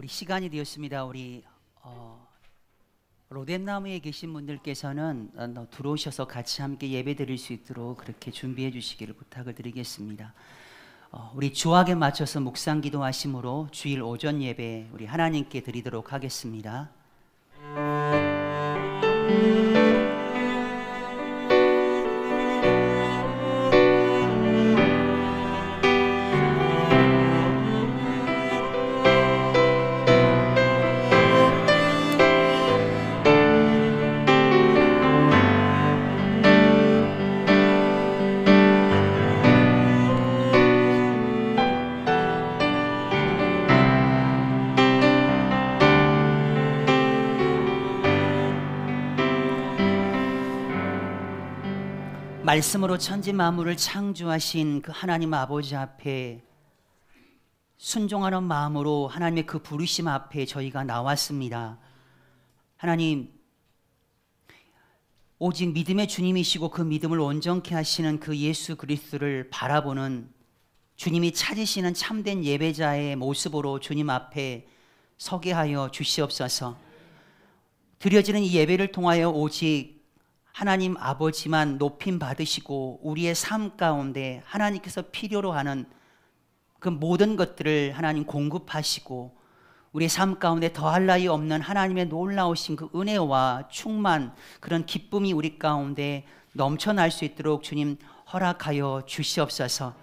우리 시간이 되었습니다. 우리 로뎀나무에 계신 분들께서는 들어오셔서 같이 함께 예배 드릴 수 있도록 그렇게 준비해 주시기를 부탁을 드리겠습니다. 우리 주악에 맞춰서 묵상 기도하심으로 주일 오전 예배 우리 하나님께 드리도록 하겠습니다. 말씀으로 천지 만물을 창조하신 그 하나님 아버지 앞에 순종하는 마음으로 하나님의 그 부르심 앞에 저희가 나왔습니다. 하나님, 오직 믿음의 주님이시고 그 믿음을 온전케 하시는 그 예수 그리스도를 바라보는 주님이 찾으시는 참된 예배자의 모습으로 주님 앞에 서게 하여 주시옵소서. 드려지는 이 예배를 통하여 오직 하나님 아버지만 높임 받으시고 우리의 삶 가운데 하나님께서 필요로 하는 그 모든 것들을 하나님 공급하시고 우리의 삶 가운데 더할 나위 없는 하나님의 놀라우신 그 은혜와 충만, 그런 기쁨이 우리 가운데 넘쳐날 수 있도록 주님 허락하여 주시옵소서.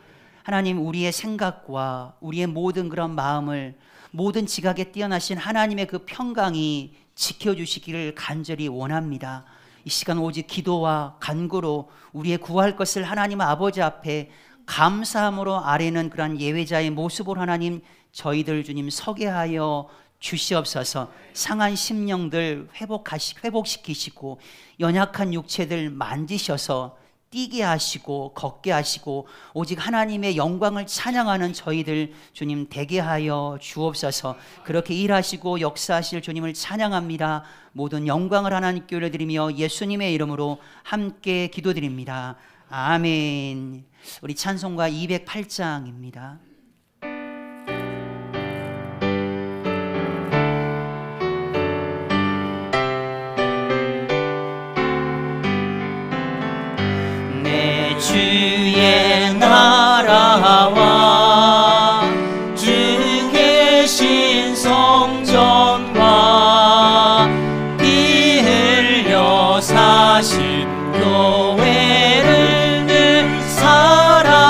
하나님, 우리의 생각과 우리의 모든 그런 마음을 모든 지각에 뛰어나신 하나님의 그 평강이 지켜주시기를 간절히 원합니다. 이 시간 오직 기도와 간구로 우리의 구할 것을 하나님 아버지 앞에 감사함으로 아뢰는 그러한 예배자의 모습으로 하나님 저희들 주님 서게 하여 주시옵소서. 상한 심령들 회복시키시고 연약한 육체들 만지셔서 뛰게 하시고 걷게 하시고 오직 하나님의 영광을 찬양하는 저희들 주님 되게 하여 주옵소서. 그렇게 일하시고 역사하실 주님을 찬양합니다. 모든 영광을 하나님께 올려드리며 예수님의 이름으로 함께 기도드립니다. 아멘. 우리 찬송가 208장입니다. 주의 나라와 주 계신 성전과 피 흘려 사신 교회를 늘 사랑합니다.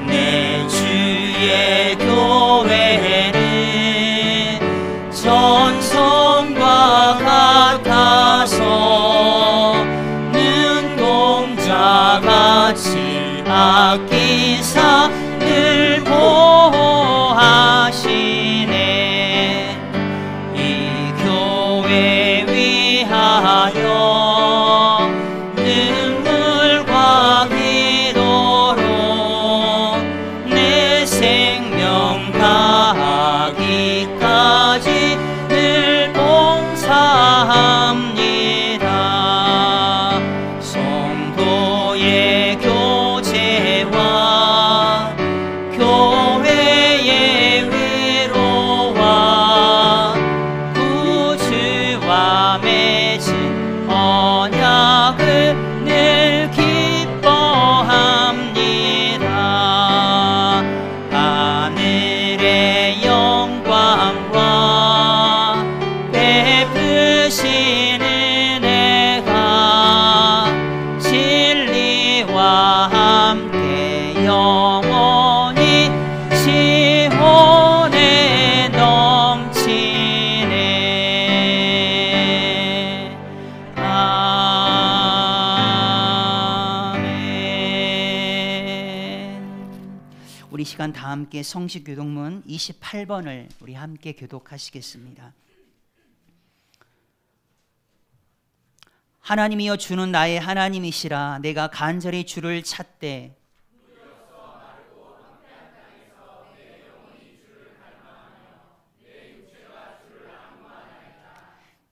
내 주의 교회는 전성과 같아서 같이 아끼사 늘 보호하시네. 이 교회 위하여 눈물과 기도로 내 생명 다하기까지 늘 봉사합니다. 우리 시간 다 함께 성시교독문 28번을 우리 함께 교독하시겠습니다. 하나님이여 주는 나의 하나님이시라. 내가 간절히 주를 찾되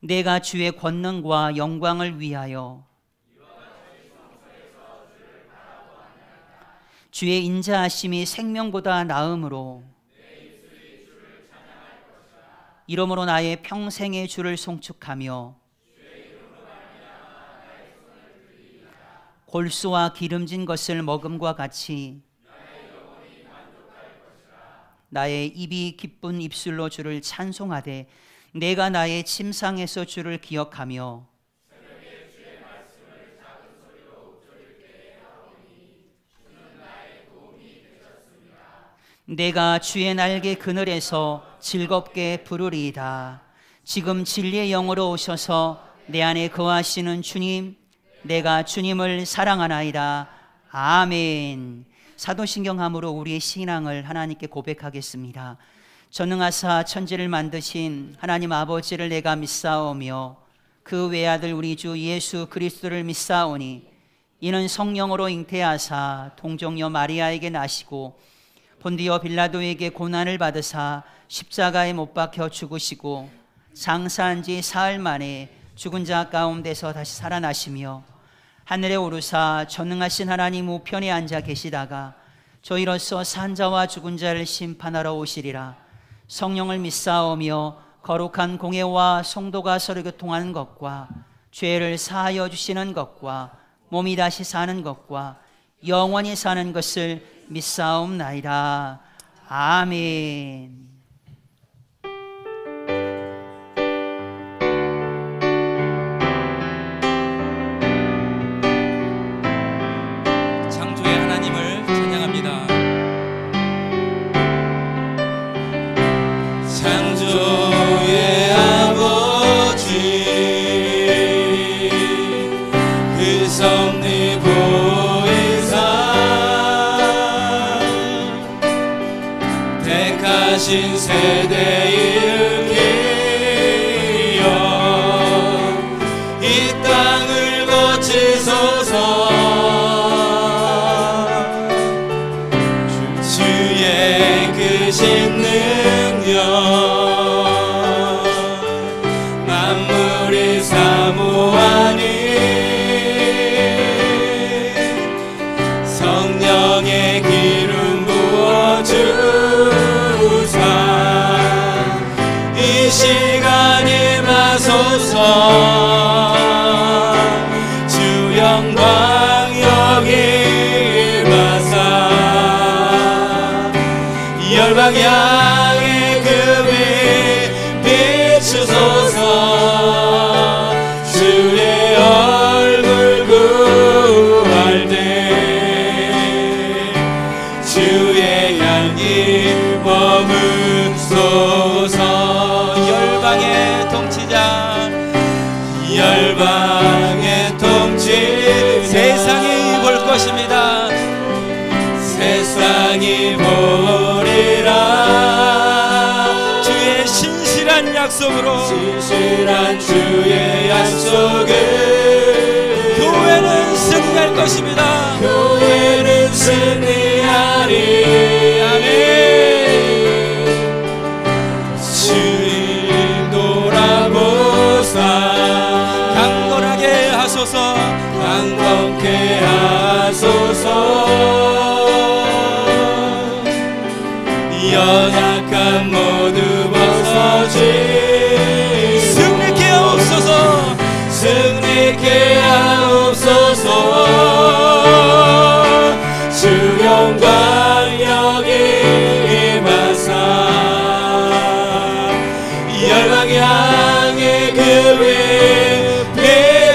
내가 주의 권능과 영광을 위하여 주의 인자하심이 생명보다 나음으로 이러므로 나의 평생의 주를 송축하며 골수와 기름진 것을 먹음과 같이 나의 입이 기쁜 입술로 주를 찬송하되 내가 나의 침상에서 주를 기억하며 내가 주의 날개 그늘에서 즐겁게 부르리이다. 지금 진리의 영으로 오셔서 내 안에 거하시는 주님, 내가 주님을 사랑하나이다. 아멘. 사도신경함으로 우리의 신앙을 하나님께 고백하겠습니다. 전능하사 천지를 만드신 하나님 아버지를 내가 믿사오며 그 외아들 우리 주 예수 그리스도를 믿사오니 이는 성령으로 잉태하사 동정녀 마리아에게 나시고 본디오 빌라도에게 고난을 받으사 십자가에 못 박혀 죽으시고 장사한 지 사흘 만에 죽은 자 가운데서 다시 살아나시며 하늘에 오르사 전능하신 하나님 우편에 앉아 계시다가 저희로서 산자와 죽은 자를 심판하러 오시리라. 성령을 믿사오며 거룩한 공회와 성도가 서로 교통하는 것과 죄를 사하여 주시는 것과 몸이 다시 사는 것과 영원히 사는 것을 믿사옵나이다. 아멘. 창조의 하나님을 찬양합니다. 창조의 아버지 그 섭리 보이사 택하신 세대의 기여 이 땅을 거치소서 주의 크신 능력 만물이 사모하니 성령의 기름 부어주사 이 시간 임하소서 주 영광 여기 마사 열방 향해 그 빛 비추소서 주의 얼굴 구할 때 주의 향기 머무소서 열방의 통치자 열방의 통치 세상이 볼 것입니다. 세상이 보리라 주의 신실한 약속으로 신실한 주의 약속을 교회는 승리할 것입니다. 교회는 승리하리 아멘 주님 돌아보사 강건하게 하소서 강건케 하소서 연약한 모두 벗어지 승리케 하옵소서 승리케 하옵소서 주 영광 여기 임하사 열방 향해 그 빛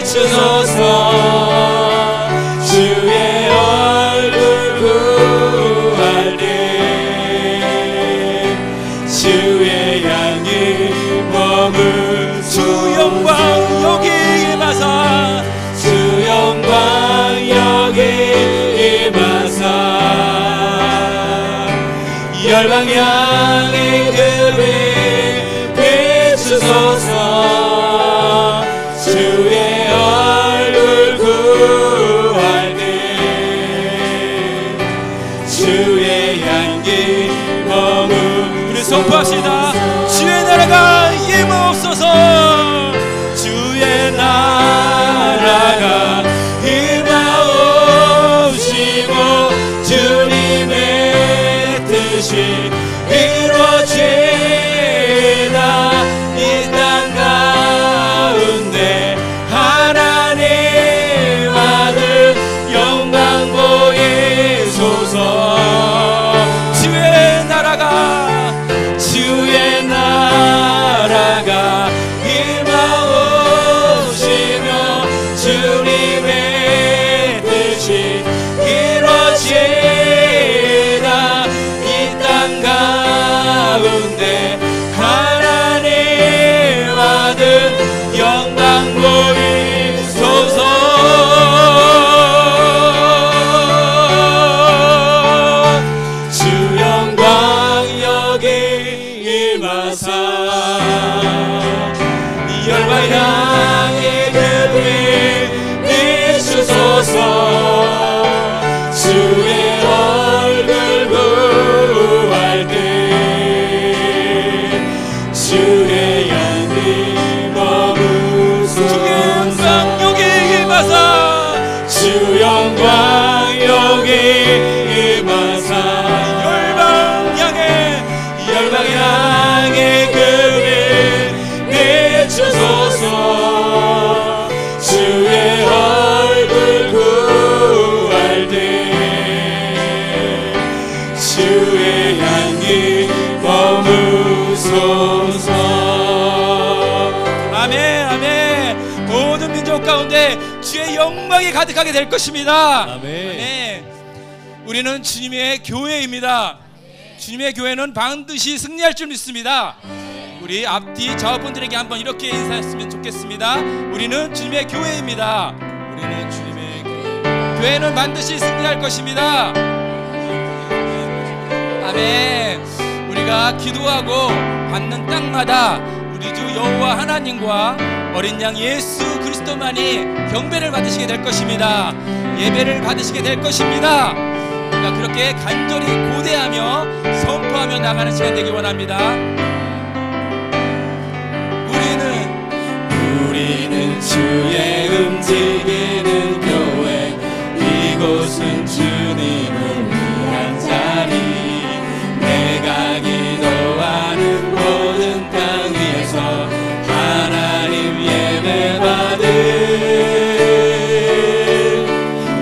비추소서 주의 얼굴 구할 때 주의 향기 머물 주 영광 여기 임하사 주 영광 여기 임하사 열방 향해 그 빛 비추소서 주의 얼굴 구할 때 주의 향기 머물 우리 선포합시다. 주의 나라가 임하옵소서 주의 나라가 임하옵시고 주님 향해 그를 비추소서. 주의 얼굴 구할 때 주의 영이 머무소서. 주 영광 여기 임하사 열방 향해 그를 비추소서. 주의 얼굴 구할 때 주의 향기 머무소서. 아멘, 아멘. 모든 민족 가운데 주의 영광이 가득하게 될 것입니다. 아멘. 우리는 주님의 교회입니다. 주님의 교회는 반드시 승리할 줄 믿습니다. 우리 앞뒤 좌우분들에게 한번 이렇게 인사했으면 좋겠습니다. 우리는 주님의 교회입니다. 우리는 주님의 교회는 반드시 승리할 것입니다. 아멘. 우리가 기도하고 받는 땅마다 우리 주 여호와 하나님과 어린 양 예수 그리스도만이 경배를 받으시게 될 것입니다. 예배를 받으시게 될 것입니다. 우리가 그렇게 간절히 고대하며 선포하며 나가는 시간 되기 원합니다. 우리는 주의 움직이는 교회. 이곳은 주님을 위한 자리. 내가 기도하는 모든 땅 위에서 하나님 예배받을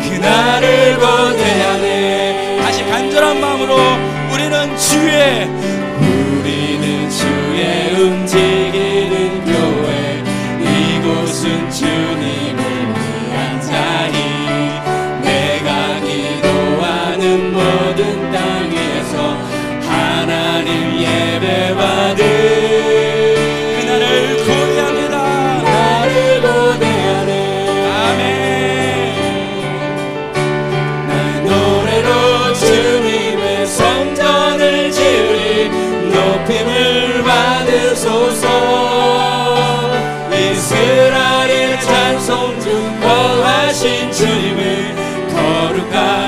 그날을 고대하네. 다시 간절한 마음으로 우리는 주의 움직이는 교회. 이곳은 주님을 위한 자리. 내가 기도하는 모든 땅 위에서 하나님 예배받을 그날을 고대합니다. 나를 고대하네. 아멘. 나의 노래로 주님의 성전을 지으리. 높임을 받으소서. 이스라엘 찬송 중 거하신 주님을 거룩하십니다.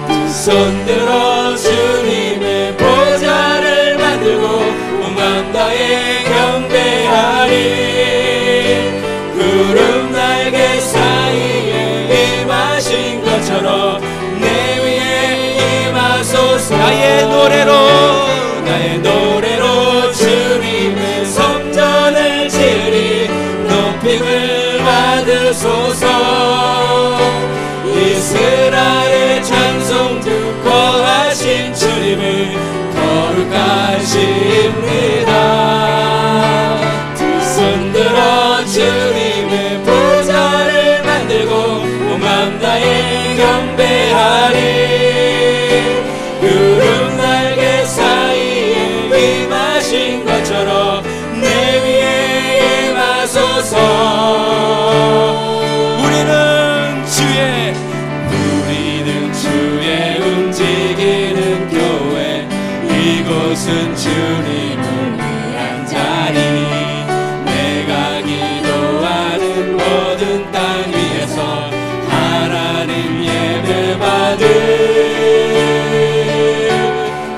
두 손들어 주님의 보좌를 만들고 온 마음 다해 경배하리. 구름 날개 사이에 임하신 것처럼 내 위에 임하소서. 나의 노래로 주님의 성전을 지으리. 높임을 받으소서. 이스라엘 찬송 중 거하신 주님을 거룩하십니다. 두 손들어 주님의 보좌를 만들고 온 마음 다해 경배하리. 구름 날개 사이에 임하신 것처럼 내 위에 임하소서. 우리는 주의 움직이는 교회. 이곳은 주님을 위한 자리. 내가 기도하는 모든 땅 위에서 하나님 예배받을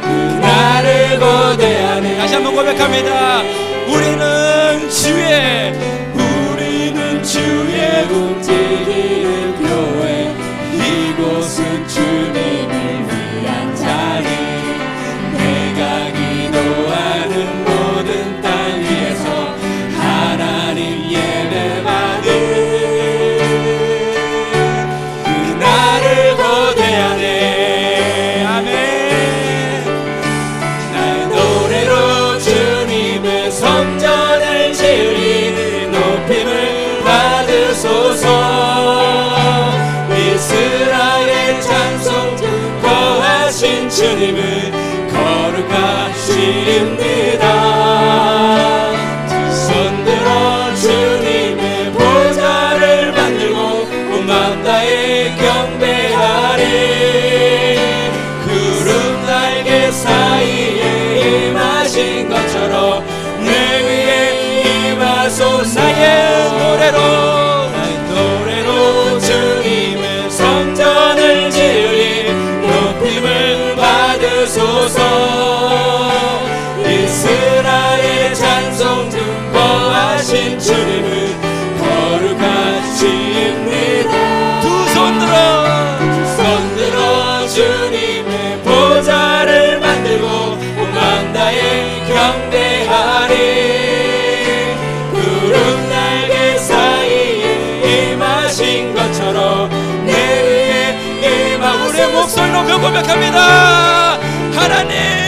그날을 고대하네. 다시 한번 고백합니다. 우리는 주의 움직이는 교회. 이곳은 주님을 위한 자리. 내가 기도하는 모든 땅 위에서 하나님 예배받을 그날을 고대하네. 아멘. 나의 노래로 주님의 성전 그날의 찬송 등거하신 주님을 거룩하십니다. 두 손 들어 주님의 보좌를 만들고 오만 다해 경배하리. 구름 날개 사이에 임하신 것처럼 내 위에 임하소서. 우리의 목소리 높여 고백합니다. 하나님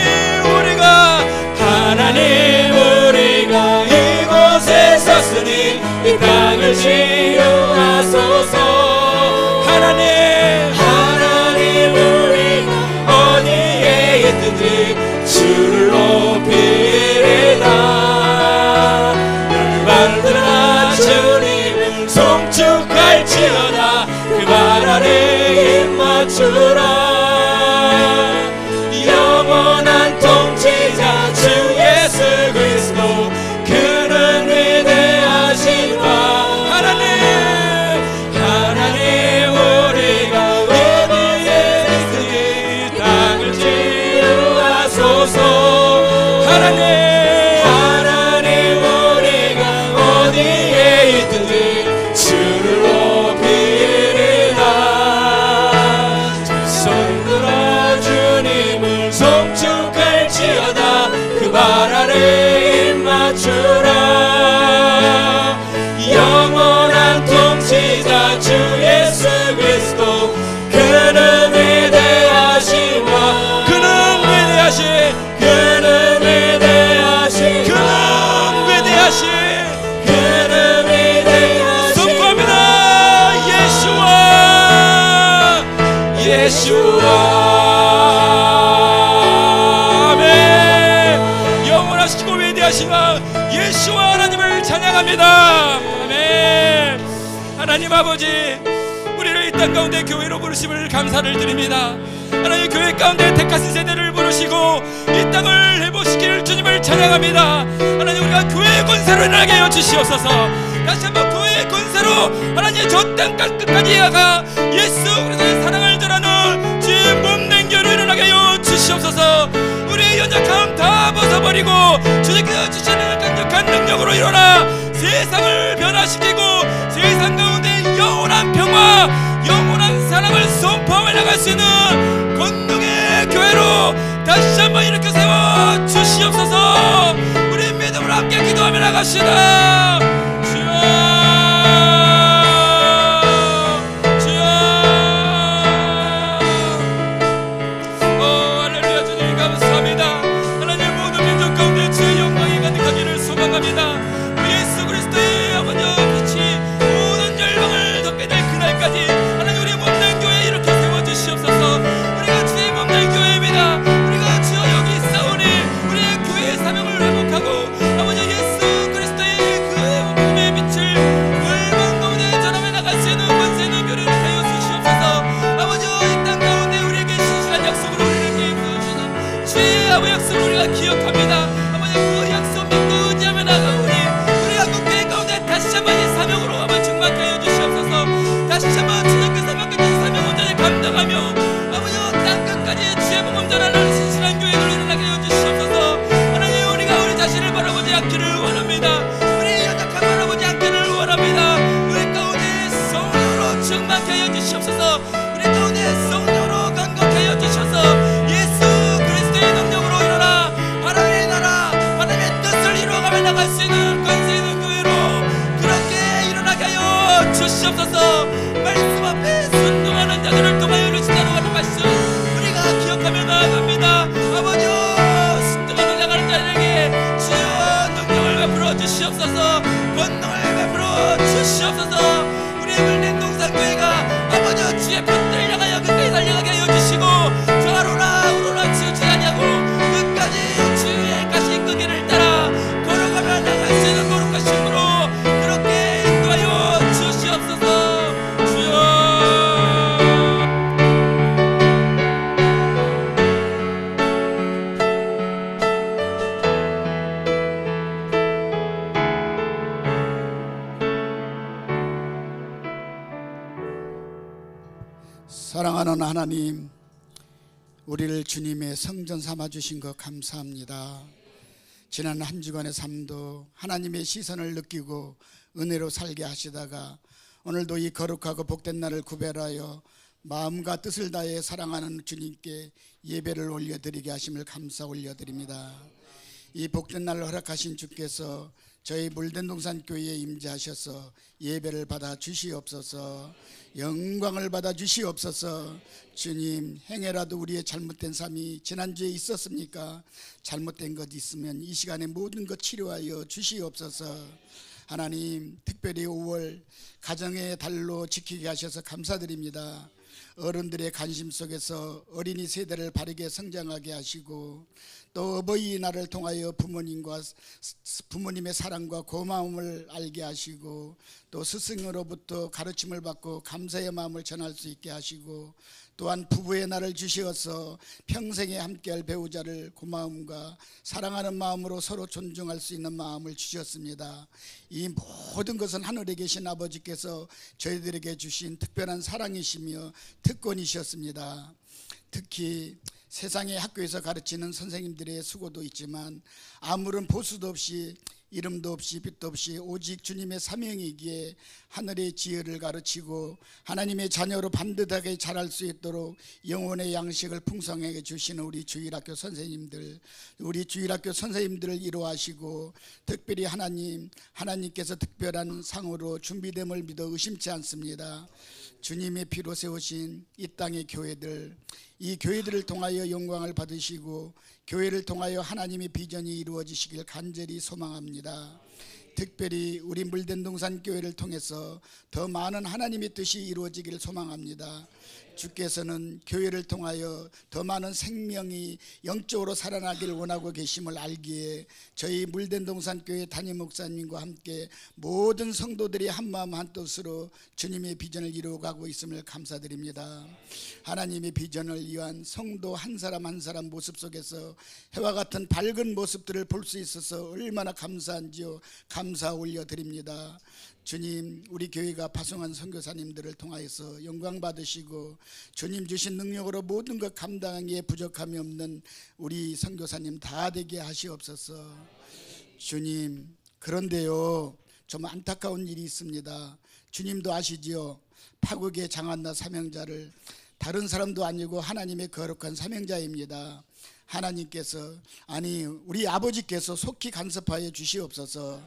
우리가 이곳에 섰으니 이 땅을 치유하소서. 하나님 우리가 어디에 있든지 주를 높이리다. 열반들아 주님을 송축할지어다. 그 발 아래 입 맞추라. 영원한 통치자 주 예수 그리스도 그는 위대하시다. 하나님 우리가 어디에 있든지 땅을 치유하소서. 하나님 우리가 어디에 있든지 주를 높이리다. 두 손 들어 주님을 송축할지어다. 그 발 아래 입 맞추라. 영원한 통치자 주 예수 그리스도 그는 위대하시와 그는 위대하시 선포합니다. 예수와 아멘. 영원하시고 위대하신 예수와 하나님을 찬양합니다. 아멘. 하나님 아버지, 우리를 이 땅 가운데 교회로 부르심을 감사를 드립니다. 하나님, 교회 가운데 택하신 세대를 부르시고 이 땅을 회복시킬 주님을 찬양합니다. 하나님, 우리가 교회의 권세로 일어나게 하여 주시옵소서. 다시 한번 교회의 권세로 하나님 저 땅 끝까지 야가 예수 그리스도의 사랑을 전하는 주의 몸된 교회로 일어나게 하여 주시옵소서. 우리의 연약함 다 벗어버리고 주님께서 주시는 강력한 능력으로 일어나 세상을 변화시키고 세상 가운데 영원한 평화, 영원한 사랑을 선포하며 나갈 수 있는 권능의 교회로 다시 한번 일으켜 세워 주시옵소서. 우리 믿음으로 함께 기도하며 나갑시다. 예수 그리스도의 아버지 빛이 모든 열방을 덮게 될 그날까지 하나님, 우리 몸된 교회 이렇게 세워주시옵소서. 우리가 주의 몸된 교회입니다. 우리가 주여 여기 있사오니 우리의 교회의 사명을 회복하고 아버지 예수 그리스도의 그 몸의 빛을 열방 가운데 전하며 나갈 수 있는 권세 있는 교회를 하여 주시옵소서. 아버지, 이 땅 가운데 우리에게 신실한 약속으로 우리에게 주시는 주의 아버지 약속을 우리가 기억합니다. 아버지, 그 약속 믿고 의지하며 나가오니 우리 한국교회 가운데 다시 한번 이 사명으로 한번 충만케 하여 주시옵소서. 다시 한번 주님께서 맡겨주신 사명 온전히 감당하며 아버지 땅 끝까지 주의 복음 전하는 신실한 교회를 일어나게 하여 주시옵소서. 하나님, 우리가 우리 자신을 바라보지 않기를 원합니다. 우리 연약함 바라보지 않기를 원합니다. 우리 가운데 성령으로 충만케 하여 주시옵소서. 우리 가운데 성령으로 강건케 하여 주셔서 예수 그리스도의 능력으로 일어나 하나님의 나라, 하나님의 뜻을 이루어가며 나갈 수 있는 권세 있는 교회로 그렇게 일어나게 하여 주시옵소서. 말씀 앞에 순종하는 자들을 통하여 이루시다고 하는 말씀 우리가 기억하며 나아갑니다. 아버지여, 순종하며 나가는 자들에게 주여 능력을 베풀어 주시옵소서. 권능을 베풀어 주시옵소서. 우리의 물린 동산교회가 아버지여 주의 편들을 향하여 끝까지 달려가게 하여 주시고 좌로나 우로나 치우치지 아니하고 끝까지 주의 가신 그 길을 따라 걸어가며 나갈 수 있는 거룩하심으로 그렇게 인도하여 주시옵소서. 주여. 사랑하는 하나님, 우리를 주님의 성전 삼아 주신 것 감사합니다. 지난 한 주간의 삶도 하나님의 시선을 느끼고 은혜로 살게 하시다가 오늘도 이 거룩하고 복된 날을 구별하여 마음과 뜻을 다해 사랑하는 주님께 예배를 올려드리게 하심을 감사 올려드립니다. 이 복된 날을 허락하신 주께서 저희 물된동산 교회에 임재하셔서 예배를 받아 주시옵소서. 영광을 받아 주시옵소서. 주님, 행여라도 우리의 잘못된 삶이 지난주에 있었습니까? 잘못된 것 있으면 이 시간에 모든 것 치료하여 주시옵소서. 하나님, 특별히 5월 가정의 달로 지키게 하셔서 감사드립니다. 어른들의 관심 속에서 어린이 세대를 바르게 성장하게 하시고, 또 어버이날을 통하여 부모님의 사랑과 고마움을 알게 하시고, 또 스승으로부터 가르침을 받고 감사의 마음을 전할 수 있게 하시고, 또한 부부의 날을 주시어서 평생에 함께할 배우자를 고마움과 사랑하는 마음으로 서로 존중할 수 있는 마음을 주셨습니다. 이 모든 것은 하늘에 계신 아버지께서 저희들에게 주신 특별한 사랑이시며 특권이셨습니다. 특히 세상의 학교에서 가르치는 선생님들의 수고도 있지만 아무런 보수도 없이 이름도 없이 빛도 없이 오직 주님의 사명이기에 하늘의 지혜를 가르치고 하나님의 자녀로 반듯하게 자랄 수 있도록 영혼의 양식을 풍성하게 주시는 우리 주일학교 선생님들을 이루하시고, 특별히 하나님께서 특별한 상으로 준비됨을 믿어 의심치 않습니다. 주님의 피로 세우신 이 땅의 교회들, 이 교회들을 통하여 영광을 받으시고 교회를 통하여 하나님의 비전이 이루어지시길 간절히 소망합니다. 특별히 우리 물된동산 교회를 통해서 더 많은 하나님의 뜻이 이루어지기를 소망합니다. 주께서는 교회를 통하여 더 많은 생명이 영적으로 살아나길 원하고 계심을 알기에 저희 물된동산 교회 담임 목사님과 함께 모든 성도들이 한마음 한뜻으로 주님의 비전을 이루어가고 있음을 감사드립니다. 하나님의 비전을 위한 성도 한 사람 한 사람 모습 속에서 해와 같은 밝은 모습들을 볼 수 있어서 얼마나 감사한지요. 감사 올려드립니다. 주님, 우리 교회가 파송한 선교사님들을 통하여서 영광 받으시고 주님 주신 능력으로 모든 것 감당하기에 부족함이 없는 우리 선교사님 다 되게 하시옵소서. 주님, 그런데요, 좀 안타까운 일이 있습니다. 주님도 아시지요? 파국의 장한나 사명자를 다른 사람도 아니고 하나님의 거룩한 사명자입니다. 하나님께서, 아니 우리 아버지께서 속히 간섭하여 주시옵소서.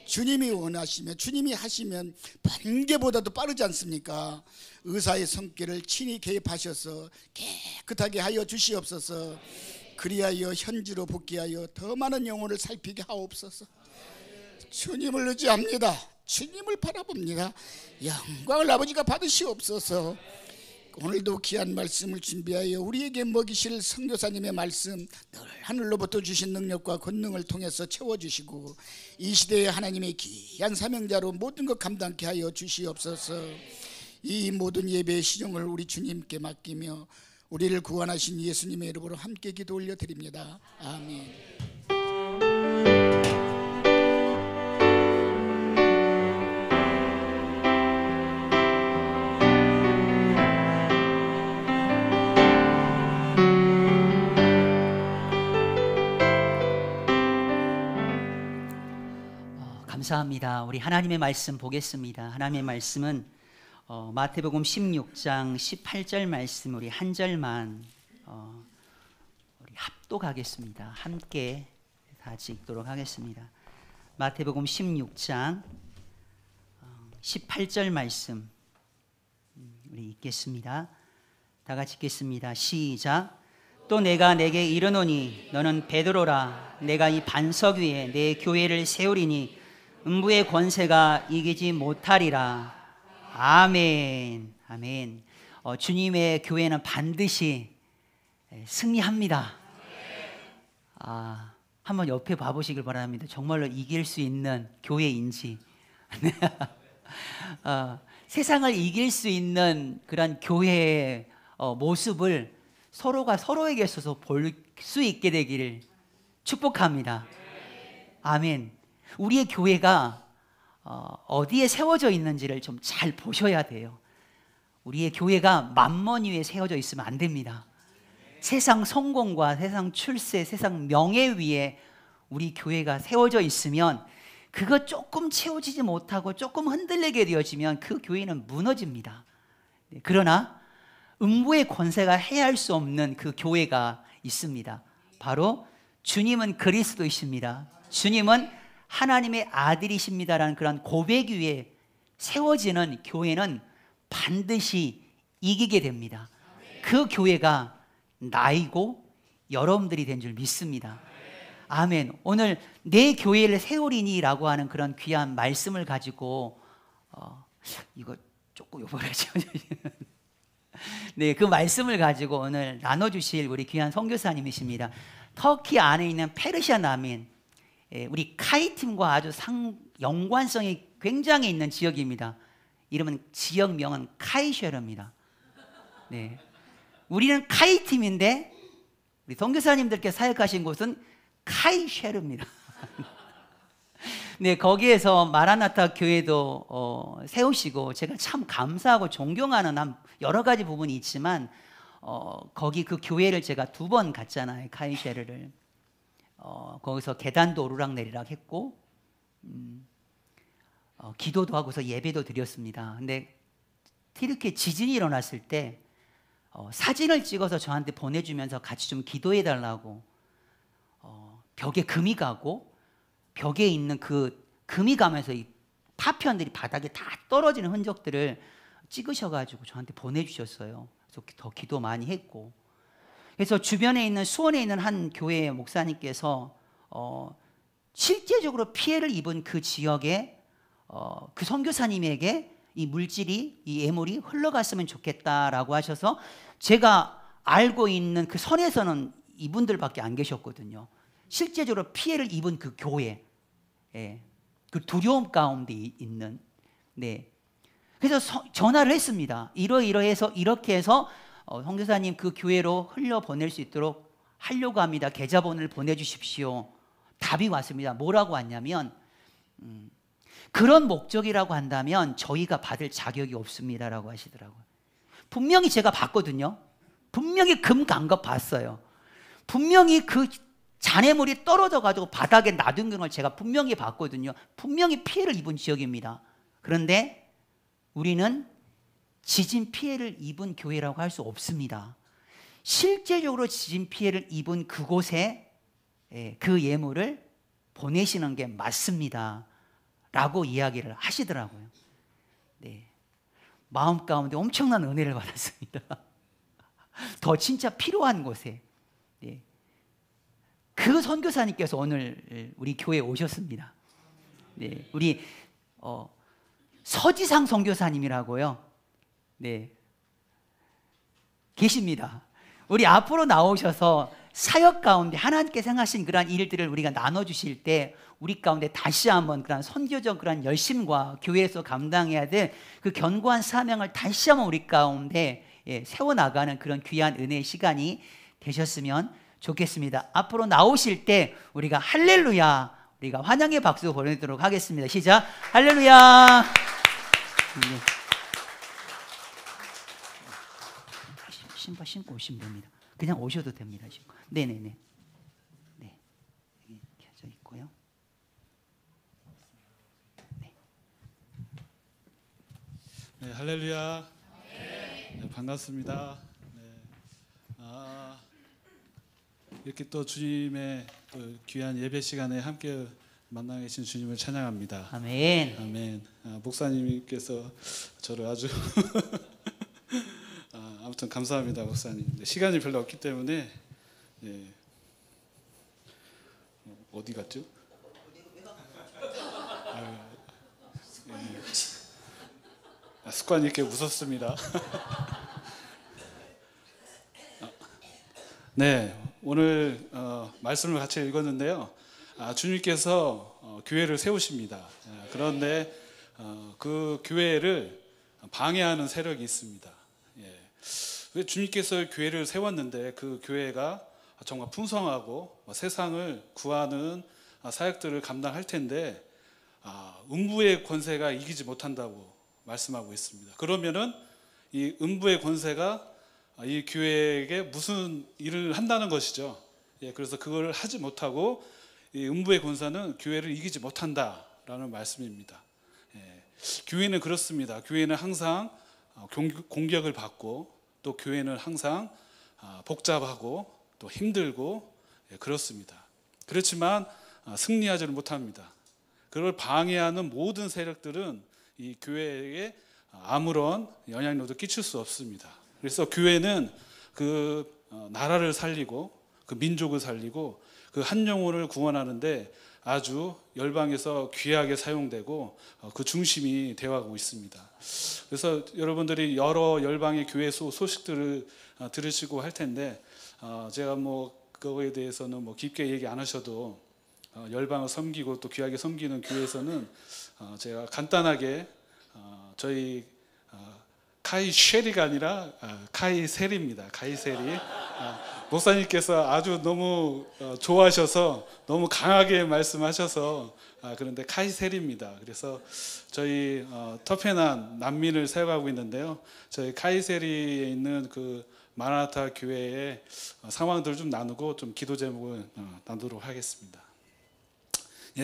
주님이 원하시면, 주님이 하시면 번개보다도 빠르지 않습니까? 의사의 손길을 친히 개입하셔서 깨끗하게 하여 주시옵소서. 그리하여 현지로 복귀하여 더 많은 영혼을 살피게 하옵소서. 주님을 의지합니다. 주님을 바라봅니다. 영광을 아버지가 받으시옵소서. 오늘도 귀한 말씀을 준비하여 우리에게 먹이실 선교사님의 말씀 늘 하늘로부터 주신 능력과 권능을 통해서 채워주시고 이 시대에 하나님의 귀한 사명자로 모든 것 감당케 하여 주시옵소서. 이 모든 예배의 시종을 우리 주님께 맡기며 우리를 구원하신 예수님의 이름으로 함께 기도 올려드립니다. 아멘. 감사합니다. 우리 하나님의 말씀 보겠습니다. 하나님의 말씀은 마태복음 16장 18절 말씀 우리 한 절만 우리 합독하겠습니다. 함께 같이 읽도록 하겠습니다. 마태복음 16장 18절 말씀 우리 읽겠습니다. 다 같이 읽겠습니다. 시작. 또 내가 내게 이르노니 너는 베드로라. 내가 이 반석 위에 내 교회를 세우리니 음부의 권세가 이기지 못하리라. 아멘. 아멘. 주님의 교회는 반드시 승리합니다. 한번 옆에 봐보시길 바랍니다. 정말로 이길 수 있는 교회인지 세상을 이길 수 있는 그런 교회의 모습을 서로가 서로에게 있어서 볼 수 있게 되기를 축복합니다. 아멘. 우리의 교회가 어디에 세워져 있는지를 좀 잘 보셔야 돼요. 우리의 교회가 만몬 위에 세워져 있으면 안 됩니다. 세상 성공과 세상 출세, 세상 명예 위에 우리 교회가 세워져 있으면 그거 조금 채워지지 못하고 조금 흔들리게 되어지면 그 교회는 무너집니다. 그러나 음부의 권세가 해할 수 없는 그 교회가 있습니다. 바로 주님은 그리스도이십니다. 주님은 하나님의 아들이십니다라는 그런 고백 위에 세워지는 교회는 반드시 이기게 됩니다. 그 교회가 나이고 여러분들이 된 줄 믿습니다. 아멘. 오늘 내 교회를 세우리니라고 하는 그런 귀한 말씀을 가지고 이거 조금 요번하죠. 네, 그 말씀을 가지고 오늘 나눠주실 우리 귀한 선교사님이십니다. 터키 안에 있는 페르시아 남인 우리 카이 팀과 아주 연관성이 굉장히 있는 지역입니다. 이름은 지역명은 카이쉐르입니다. 네, 우리는 카이 팀인데 우리 선교사님들께 사역하신 곳은 카이쉐르입니다. 네, 거기에서 마라나타 교회도 세우시고 제가 참 감사하고 존경하는 여러 가지 부분이 있지만 거기 그 교회를 제가 2번 갔잖아요. 카이쉐르를. 거기서 계단도 오르락내리락 했고 기도도 하고서 예배도 드렸습니다. 근데 이렇게 지진이 일어났을 때 사진을 찍어서 저한테 보내주면서 같이 좀 기도해 달라고 벽에 금이 가고 벽에 있는 그 금이 가면서 이 파편들이 바닥에 다 떨어지는 흔적들을 찍으셔가지고 저한테 보내주셨어요. 그래서 더 기도 많이 했고, 그래서 주변에 있는 수원에 있는 한 교회 목사님께서 실제적으로 피해를 입은 그 지역에 그 선교사님에게 이 물질이, 이 예물이 흘러갔으면 좋겠다라고 하셔서 제가 알고 있는 그 선에서는 이분들밖에 안 계셨거든요. 실제적으로 피해를 입은 그 교회, 그 두려움 가운데 있는, 네. 그래서 전화를 했습니다. 이러이러해서 이렇게 해서 선교사님 그 교회로 흘려 보낼 수 있도록 하려고 합니다. 계좌번호를 보내주십시오. 답이 왔습니다. 뭐라고 왔냐면 그런 목적이라고 한다면 저희가 받을 자격이 없습니다라고 하시더라고요. 분명히 제가 봤거든요. 분명히 금 간 거 봤어요. 분명히 그 잔해물이 떨어져 가지고 바닥에 놔둔 걸 제가 분명히 봤거든요. 분명히 피해를 입은 지역입니다. 그런데 우리는 지진 피해를 입은 교회라고 할 수 없습니다. 실제적으로 지진 피해를 입은 그곳에 그 예물을 보내시는 게 맞습니다 라고 이야기를 하시더라고요. 네. 마음 가운데 엄청난 은혜를 받았습니다. 더 진짜 필요한 곳에. 네. 그 선교사님께서 오늘 우리 교회에 오셨습니다. 네. 우리 서지상 선교사님이라고요. 네. 계십니다. 우리 앞으로 나오셔서 사역 가운데 하나님께 생각하신 그러한 일들을 우리가 나눠주실 때 우리 가운데 다시 한번 그런 선교적 그런 열심과 교회에서 감당해야 될 그 견고한 사명을 다시 한번 우리 가운데 세워나가는 그런 귀한 은혜의 시간이 되셨으면 좋겠습니다. 앞으로 나오실 때 우리가 할렐루야, 우리가 환영의 박수 보내도록 하겠습니다. 시작. 할렐루야. 네. 신발 신고 오시면 됩니다. 그냥 오셔도 됩니다. 신고. 네네네. 네. 여기 켜져 있고요. 네. 네, 할렐루야. 네, 반갑습니다. 네. 이렇게 또 주님의 또 귀한 예배 시간에 함께 만나 계신 주님을 찬양합니다. 아멘. 아멘. 목사님께서 저를 아주 아무튼 감사합니다, 목사님. 시간이 별로 없기 때문에 어디 갔죠? 습관이 이렇게 웃었습니다. 네, 오늘 말씀을 같이 읽었는데요. 주님께서 교회를 세우십니다. 그런데 그 교회를 방해하는 세력이 있습니다. 왜 주님께서 교회를 세웠는데 그 교회가 정말 풍성하고 세상을 구하는 사역들을 감당할 텐데 음부의 권세가 이기지 못한다고 말씀하고 있습니다. 그러면은 이 음부의 권세가 이 교회에게 무슨 일을 한다는 것이죠. 그래서 그걸 하지 못하고 이 음부의 군사는 교회를 이기지 못한다라는 말씀입니다. 교회는 그렇습니다. 교회는 항상 공격을 받고, 또 교회는 항상 복잡하고 또 힘들고 그렇습니다. 그렇지만 승리하지를 못합니다. 그걸 방해하는 모든 세력들은 이 교회에 아무런 영향력도 끼칠 수 없습니다. 그래서 교회는 그 나라를 살리고 그 민족을 살리고 그 한 영혼을 구원하는데 아주 열방에서 귀하게 사용되고 그 중심이 되어가고 있습니다. 그래서 여러분들이 여러 열방의 교회 소식들을 들으시고 할 텐데, 제가 뭐 그거에 대해서는 뭐 깊게 얘기 안 하셔도 열방을 섬기고 또 귀하게 섬기는 교회에서는 제가 간단하게 저희 카이쉐리가 아니라 카이세리입니다. 카이세리. 목사님께서 아주 너무 좋아하셔서 너무 강하게 말씀하셔서 그런데 카이세리입니다. 그래서 저희 터페난 난민을 사역하고 있는데요. 저희 카이세리에 있는 그 마라나타 교회의 상황들을 좀 나누고 좀 기도 제목을 나누도록 하겠습니다.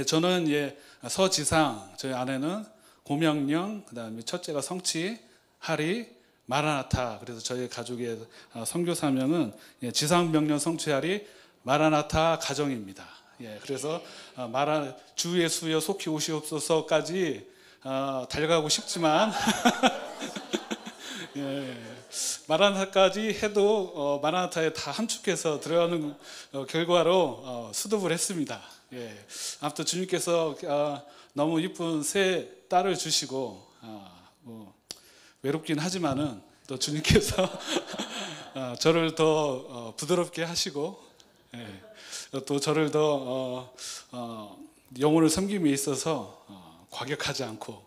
저는 서지상, 저희 아내는 고명령, 그다음에 첫째가 성치, 하리, 마라나타. 그래서 저희 가족의 선교 사명은 지상명령 성취하리 마라나타 가정입니다. 그래서 주 예수여 속히 오시옵소서까지 달려가고 싶지만 마라나타까지 해도 마라나타에 다 함축해서 들어가는 결과로 수습을 했습니다. 아무튼 주님께서 너무 이쁜 새 딸을 주시고 외롭긴 하지만은 또 주님께서 저를 더 부드럽게 하시고, 또 저를 더 영혼을 섬김에 있어서 과격하지 않고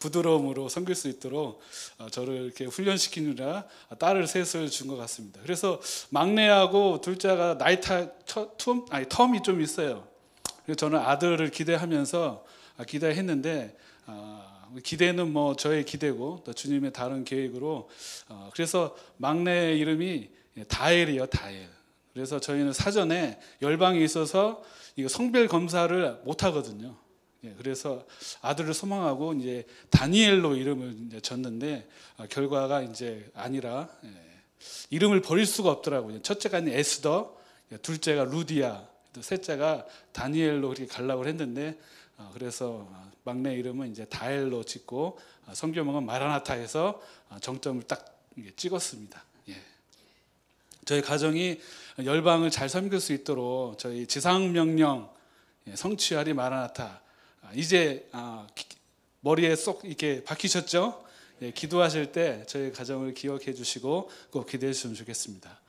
부드러움으로 섬길 수 있도록 저를 이렇게 훈련시키느라 딸을 셋을 준 것 같습니다. 그래서 막내하고 둘째가 나이 텀이 좀 있어요. 그래서 저는 아들을 기대하면서 기대했는데, 기대는 뭐 저의 기대고 또 주님의 다른 계획으로, 그래서 막내 이름이 다엘이요, 다엘. 그래서 저희는 사전에 열방에 있어서 이거 성별 검사를 못 하거든요. 그래서 아들을 소망하고 이제 다니엘로 이름을 이제 졌는데, 결과가 이제 아니라 이름을 버릴 수가 없더라고요. 첫째가 에스더, 둘째가 루디아, 또 셋째가 다니엘로 그렇게 가려고 했는데, 그래서 막내 이름은 이제 다엘로 짓고 성교명은 마라나타에서 정점을 딱 찍었습니다. 저희 가정이 열방을 잘 섬길 수 있도록 저희 지상명령 성취하리 마라나타, 이제 머리에 쏙 이렇게 박히셨죠? 기도하실 때 저희 가정을 기억해 주시고 꼭 기대해 주시면 좋겠습니다.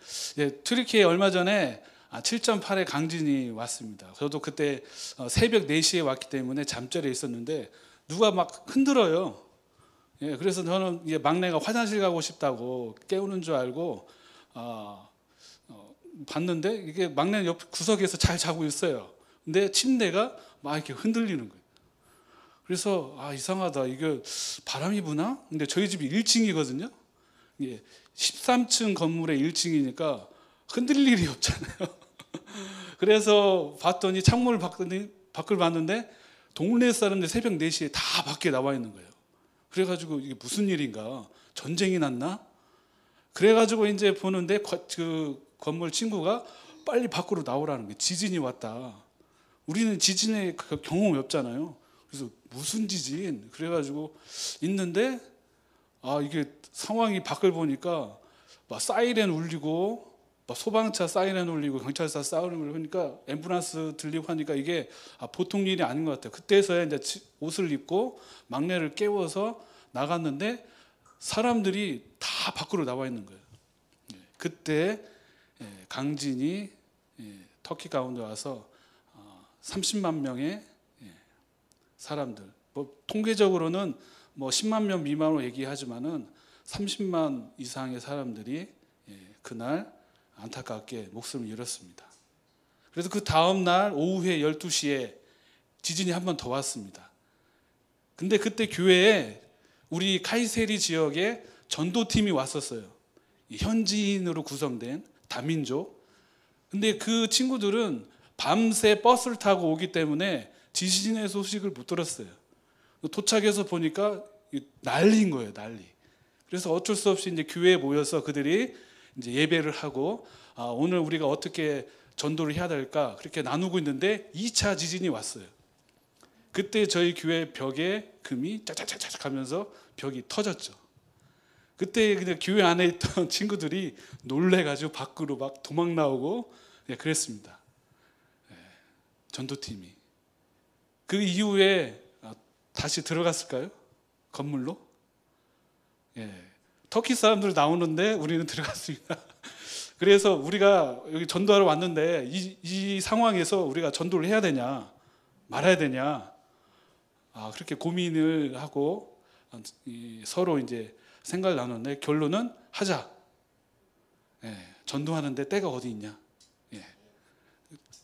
튀르키예에 얼마 전에 7.8의 강진이 왔습니다. 저도 그때 새벽 4시에 왔기 때문에 잠자리에 있었는데 누가 막 흔들어요. 그래서 저는 막내가 화장실 가고 싶다고 깨우는 줄 알고 봤는데, 이게 막내는 옆 구석에서 잘 자고 있어요. 근데 침대가 막 이렇게 흔들리는 거예요. 그래서 이상하다, 이게 바람이 부나? 근데 저희 집이 1층이거든요. 13층 건물의 1층이니까 흔들릴 일이 없잖아요. 그래서 봤더니 창문을 밖을 봤는데 동네 사람들 새벽 4시에 다 밖에 나와 있는 거예요. 그래가지고 이게 무슨 일인가, 전쟁이 났나? 그래가지고 이제 보는데 그 건물 친구가 빨리 밖으로 나오라는 거예요. 지진이 왔다. 우리는 지진의 경험이 없잖아요. 그래서 무슨 지진? 그래가지고 있는데 이게 상황이 밖을 보니까 막 사이렌 울리고, 막 소방차 사이렌 울리고 경찰서 사이렌 울리고 하니까 앰뷸런스 들리고 하니까 이게 보통 일이 아닌 것 같아요. 그때서야 이제 옷을 입고 막내를 깨워서 나갔는데 사람들이 다 밖으로 나와 있는 거예요. 그때 강진이 터키 가운데 와서 30만 명의 사람들, 뭐 통계적으로는 뭐 10만 명 미만으로 얘기하지만은 30만 이상의 사람들이 그날 안타깝게 목숨을 잃었습니다. 그래서 그 다음 날 오후에 12시에 지진이 한 번 더 왔습니다. 근데 그때 교회에 우리 카이세리 지역에 전도팀이 왔었어요. 현지인으로 구성된 다민족. 근데 그 친구들은 밤새 버스를 타고 오기 때문에 지진의 소식을 못 들었어요. 도착해서 보니까 난리인 거예요, 난리. 그래서 어쩔 수 없이 이제 교회에 모여서 그들이 이제 예배를 하고 오늘 우리가 어떻게 전도를 해야 될까 그렇게 나누고 있는데 2차 지진이 왔어요. 그때 저희 교회 벽에 금이 짜자자자 하면서 벽이 터졌죠. 그때 그냥 교회 안에 있던 친구들이 놀래가지고 밖으로 막 도망 나오고 그랬습니다. 전도팀이. 그 이후에 다시 들어갔을까요? 건물로? 터키 사람들 나오는데 우리는 들어갔습니다. 그래서 우리가 여기 전도하러 왔는데 이 상황에서 우리가 전도를 해야 되냐 말아야 되냐 그렇게 고민을 하고 서로 이제 생각을 나눴는데 결론은 하자. 전도하는데 때가 어디 있냐.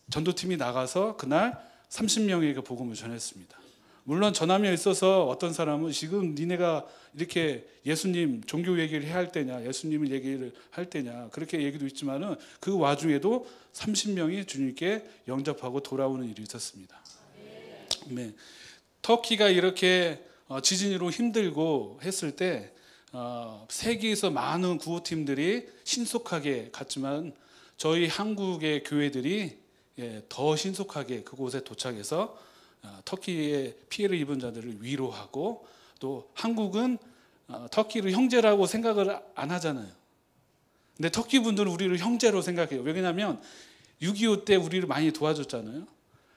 전도팀이 나가서 그날 30명에게 복음을 전했습니다. 물론 전함에 있어서 어떤 사람은 지금 니네가 이렇게 예수님 종교 얘기를 해야 할 때냐, 예수님을 얘기를 할 때냐 그렇게 얘기도 있지만은 그 와중에도 30명이 주님께 영접하고 돌아오는 일이 있었습니다. 네. 터키가 이렇게 지진으로 힘들고 했을 때 세계에서 많은 구호팀들이 신속하게 갔지만 저희 한국의 교회들이 더 신속하게 그곳에 도착해서 터키의 피해를 입은 자들을 위로하고 또 한국은 터키를 형제라고 생각을 안 하잖아요. 근데 터키 분들은 우리를 형제로 생각해요. 왜냐하면 6.25 때 우리를 많이 도와줬잖아요.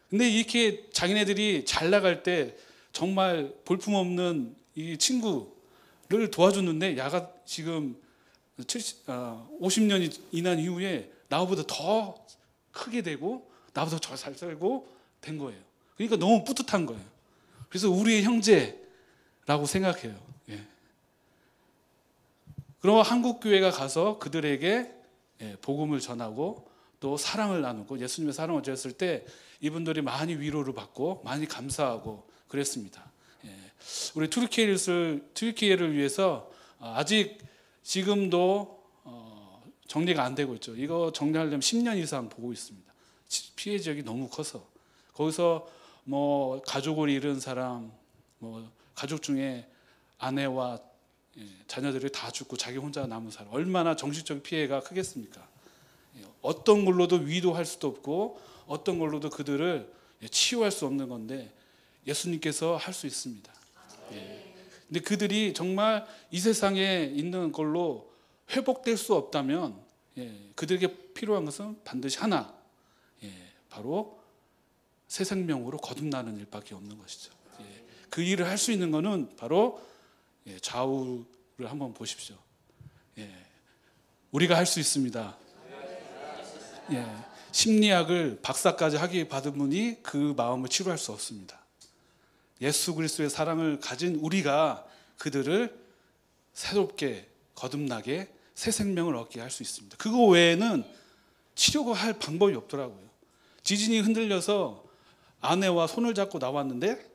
근데 이렇게 자기네들이 잘 나갈 때 정말 볼품없는 이 친구를 도와줬는데 야가 지금 50년이 지난 이후에 나보다 더 크게 되고 나보다 더 잘 살고 된 거예요. 그러니까 너무 뿌듯한 거예요. 그래서 우리의 형제라고 생각해요. 그럼 한국 교회가 가서 그들에게 복음을 전하고 또 사랑을 나누고 예수님의 사랑을 전했을 때 이분들이 많이 위로를 받고 많이 감사하고 그랬습니다. 우리 튀르키예를 위해서 아직 지금도 정리가 안 되고 있죠. 이거 정리하려면 10년 이상 보고 있습니다. 피해 지역이 너무 커서 거기서 뭐 가족을 잃은 사람, 뭐 가족 중에 아내와 자녀들이 다 죽고 자기 혼자 남은 사람 얼마나 정신적 피해가 크겠습니까? 어떤 걸로도 위로할 수도 없고 어떤 걸로도 그들을 치유할 수 없는 건데 예수님께서 할 수 있습니다. 근데 그들이 정말 이 세상에 있는 걸로 회복될 수 없다면 그들에게 필요한 것은 반드시 하나, 바로 새 생명으로 거듭나는 일밖에 없는 것이죠. 그 일을 할 수 있는 것은 바로 좌우를 한번 보십시오. 우리가 할 수 있습니다. 심리학을 박사까지 학위 받은 분이 그 마음을 치료할 수 없습니다. 예수 그리스도의 사랑을 가진 우리가 그들을 새롭게 거듭나게 새 생명을 얻게 할 수 있습니다. 그거 외에는 치료가 할 방법이 없더라고요. 지진이 흔들려서 아내와 손을 잡고 나왔는데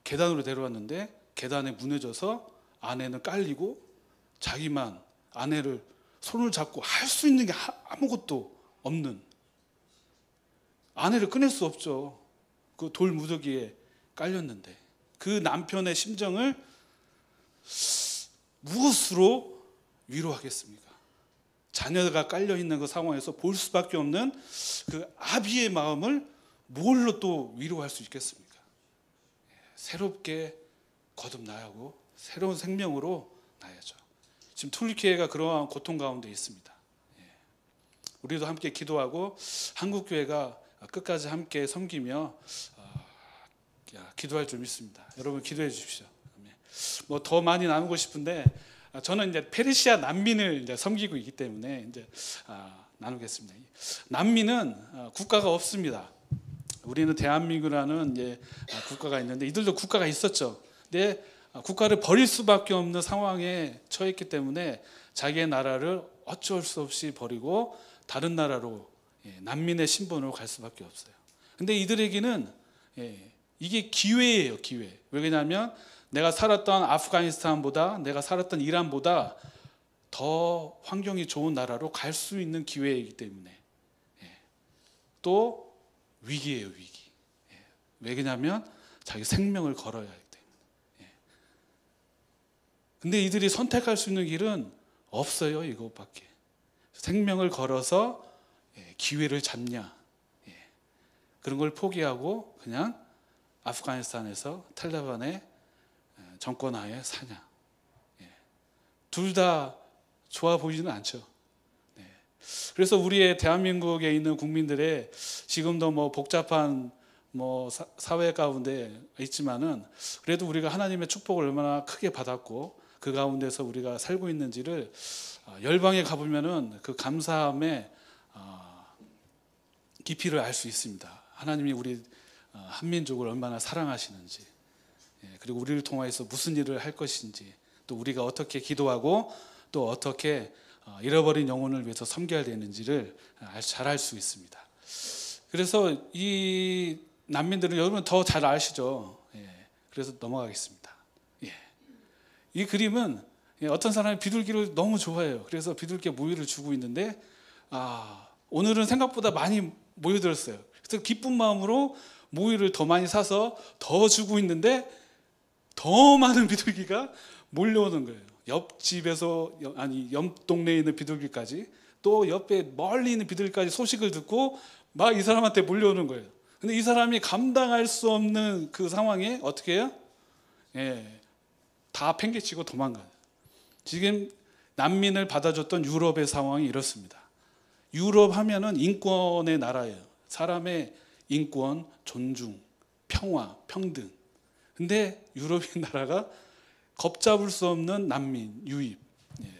계단으로 내려왔는데 계단에 무너져서 아내는 깔리고 자기만 아내를 손을 잡고 할 수 있는 게 아무것도 없는, 아내를 꺼낼 수 없죠. 그 돌 무더기에 깔렸는데 그 남편의 심정을 무엇으로 위로하겠습니까? 자녀가 깔려있는 그 상황에서 볼 수밖에 없는 그 아비의 마음을 뭘로 또 위로할 수 있겠습니까? 새롭게 거듭나야 하고 새로운 생명으로 나야죠. 지금 튀르키예가 그러한 고통 가운데 있습니다. 우리도 함께 기도하고 한국교회가 끝까지 함께 섬기며 기도할 줄 믿습니다. 여러분 기도해 주십시오. 뭐 더 많이 나누고 싶은데 저는 이제 페르시아 난민을 이제 섬기고 있기 때문에 이제 나누겠습니다. 난민은 국가가 없습니다. 우리는 대한민국이라는 이제 국가가 있는데 이들도 국가가 있었죠. 근데 국가를 버릴 수밖에 없는 상황에 처했기 때문에 자기의 나라를 어쩔 수 없이 버리고 다른 나라로 난민의 신분으로 갈 수밖에 없어요. 근데 이들에게는 이게 기회예요, 기회. 왜냐하면 내가 살았던 아프가니스탄보다 내가 살았던 이란보다 더 환경이 좋은 나라로 갈 수 있는 기회이기 때문에 또 위기예요, 위기. 왜냐하면 자기 생명을 걸어야 돼. 근데 이들이 선택할 수 있는 길은 없어요. 이것밖에. 생명을 걸어서 기회를 잡냐, 그런 걸 포기하고 그냥 아프가니스탄에서 탈레반의 정권하에 사냐. 둘 다 좋아 보이지는 않죠. 그래서 우리의 대한민국에 있는 국민들의 지금도 뭐 복잡한 뭐 사회 가운데 있지만은 그래도 우리가 하나님의 축복을 얼마나 크게 받았고 그 가운데서 우리가 살고 있는지를 열방에 가보면은 그 감사함의 깊이를 알 수 있습니다. 하나님이 우리 한민족을 얼마나 사랑하시는지, 그리고 우리를 통해서 무슨 일을 할 것인지, 또 우리가 어떻게 기도하고 또 어떻게 잃어버린 영혼을 위해서 섬겨야 되는지를 잘 알 수 있습니다. 그래서 이 난민들은 여러분 더 잘 아시죠? 그래서 넘어가겠습니다. 이 그림은 어떤 사람이 비둘기를 너무 좋아해요. 그래서 비둘기에 모이를 주고 있는데 오늘은 생각보다 많이 모여들었어요. 그래서 기쁜 마음으로 모이를 더 많이 사서 더 주고 있는데 더 많은 비둘기가 몰려오는 거예요. 옆집에서, 아니 옆 동네에 있는 비둘기까지, 또 옆에 멀리 있는 비둘기까지 소식을 듣고 막 이 사람한테 몰려오는 거예요. 근데 이 사람이 감당할 수 없는 그 상황에 어떻게 해요? 다 팽개치고 도망가요. 지금 난민을 받아줬던 유럽의 상황이 이렇습니다. 유럽 하면은 인권의 나라예요. 사람의 인권, 존중, 평화, 평등. 근데 유럽의 나라가 겁잡을 수 없는 난민 유입,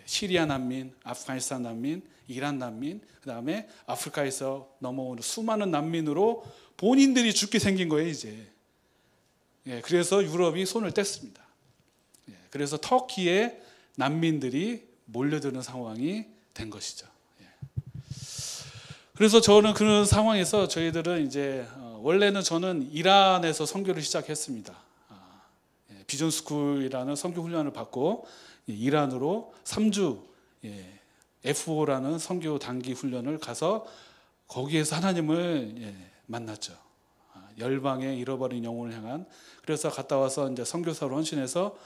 시리아 난민, 아프가니스탄 난민, 이란 난민, 그 다음에 아프리카에서 넘어오는 수많은 난민으로 본인들이 죽게 생긴 거예요 이제. 그래서 유럽이 손을 뗐습니다. 그래서 터키에 난민들이 몰려드는 상황이 된 것이죠. 그래서 저는 그런 상황에서 저희들은 이제 원래는 저는 이란에서 선교를 시작했습니다. 비전스쿨이라는 선교 훈련을 받고 이란으로 3주 F5라는 선교 단기 훈련을 가서 거기에서 하나님을 만났죠. 열방의 잃어버린 영혼을 향한. 그래서 갔다 와서 이제 선교사로 헌신해서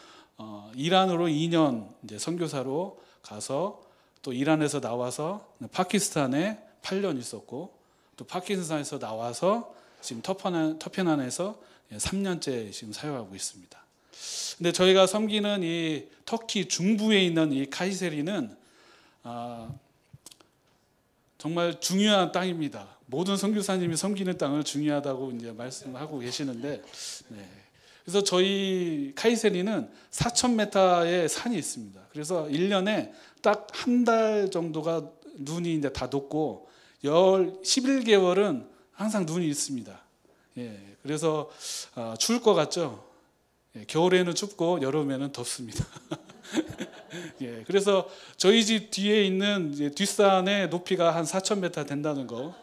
이란으로 2년 이제 선교사로 가서 또 이란에서 나와서 파키스탄에 8년 있었고 또 파키스탄에서 나와서 지금 터페난에서 3년째 지금 사역하고 있습니다. 근데 저희가 섬기는 이 터키 중부에 있는 이 카이세리는 정말 중요한 땅입니다. 모든 선교사님이 섬기는 땅을 중요하다고 이제 말씀하고 계시는데, 그래서 저희 카이세리는 4,000m의 산이 있습니다. 그래서 1년에 딱 한 달 정도가 눈이 이제 다 녹고 11개월은 항상 눈이 있습니다. 그래서 추울 것 같죠? 겨울에는 춥고 여름에는 덥습니다. 그래서 저희 집 뒤에 있는 뒷산의 높이가 한 4,000m 된다는 거.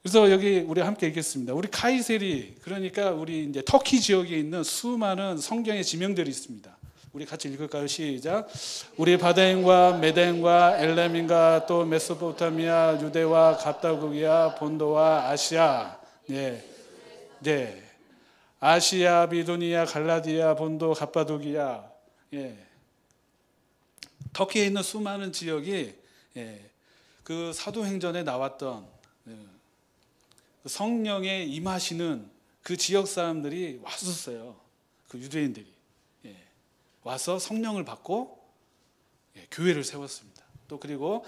그래서 여기 우리 함께 읽겠습니다. 우리 카이세리, 그러니까 우리 이제 터키 지역에 있는 수많은 성경의 지명들이 있습니다. 우리 같이 읽을까요? 시작. 우리 바다인과 메덴과 엘렘인과 또 메소포타미아, 유대와 갑다국이야, 본도와 아시아. 아시아, 비두니아, 갈라디아, 본도, 갑바도기야. 터키에 있는 수많은 지역이 그 사도행전에 나왔던 그 성령에 임하시는 그 지역 사람들이 왔었어요. 그 유대인들이 와서 성령을 받고 교회를 세웠습니다. 또 그리고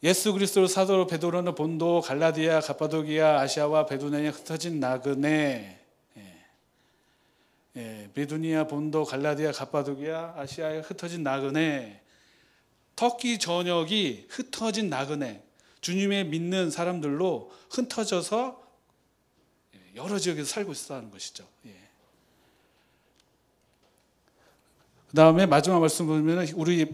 예수 그리스도 사도 베드로는 본도, 갈라디아, 갑바도기아, 아시아와 베두니아에 흩어진 나그네. 베두니아, 본도, 갈라디아, 갑바도기아, 아시아에 흩어진 나그네. 터키 전역이 흩어진 나그네, 주님의 믿는 사람들로 흩어져서 여러 지역에서 살고 있었다는 것이죠. 그 다음에 마지막 말씀 보면 우리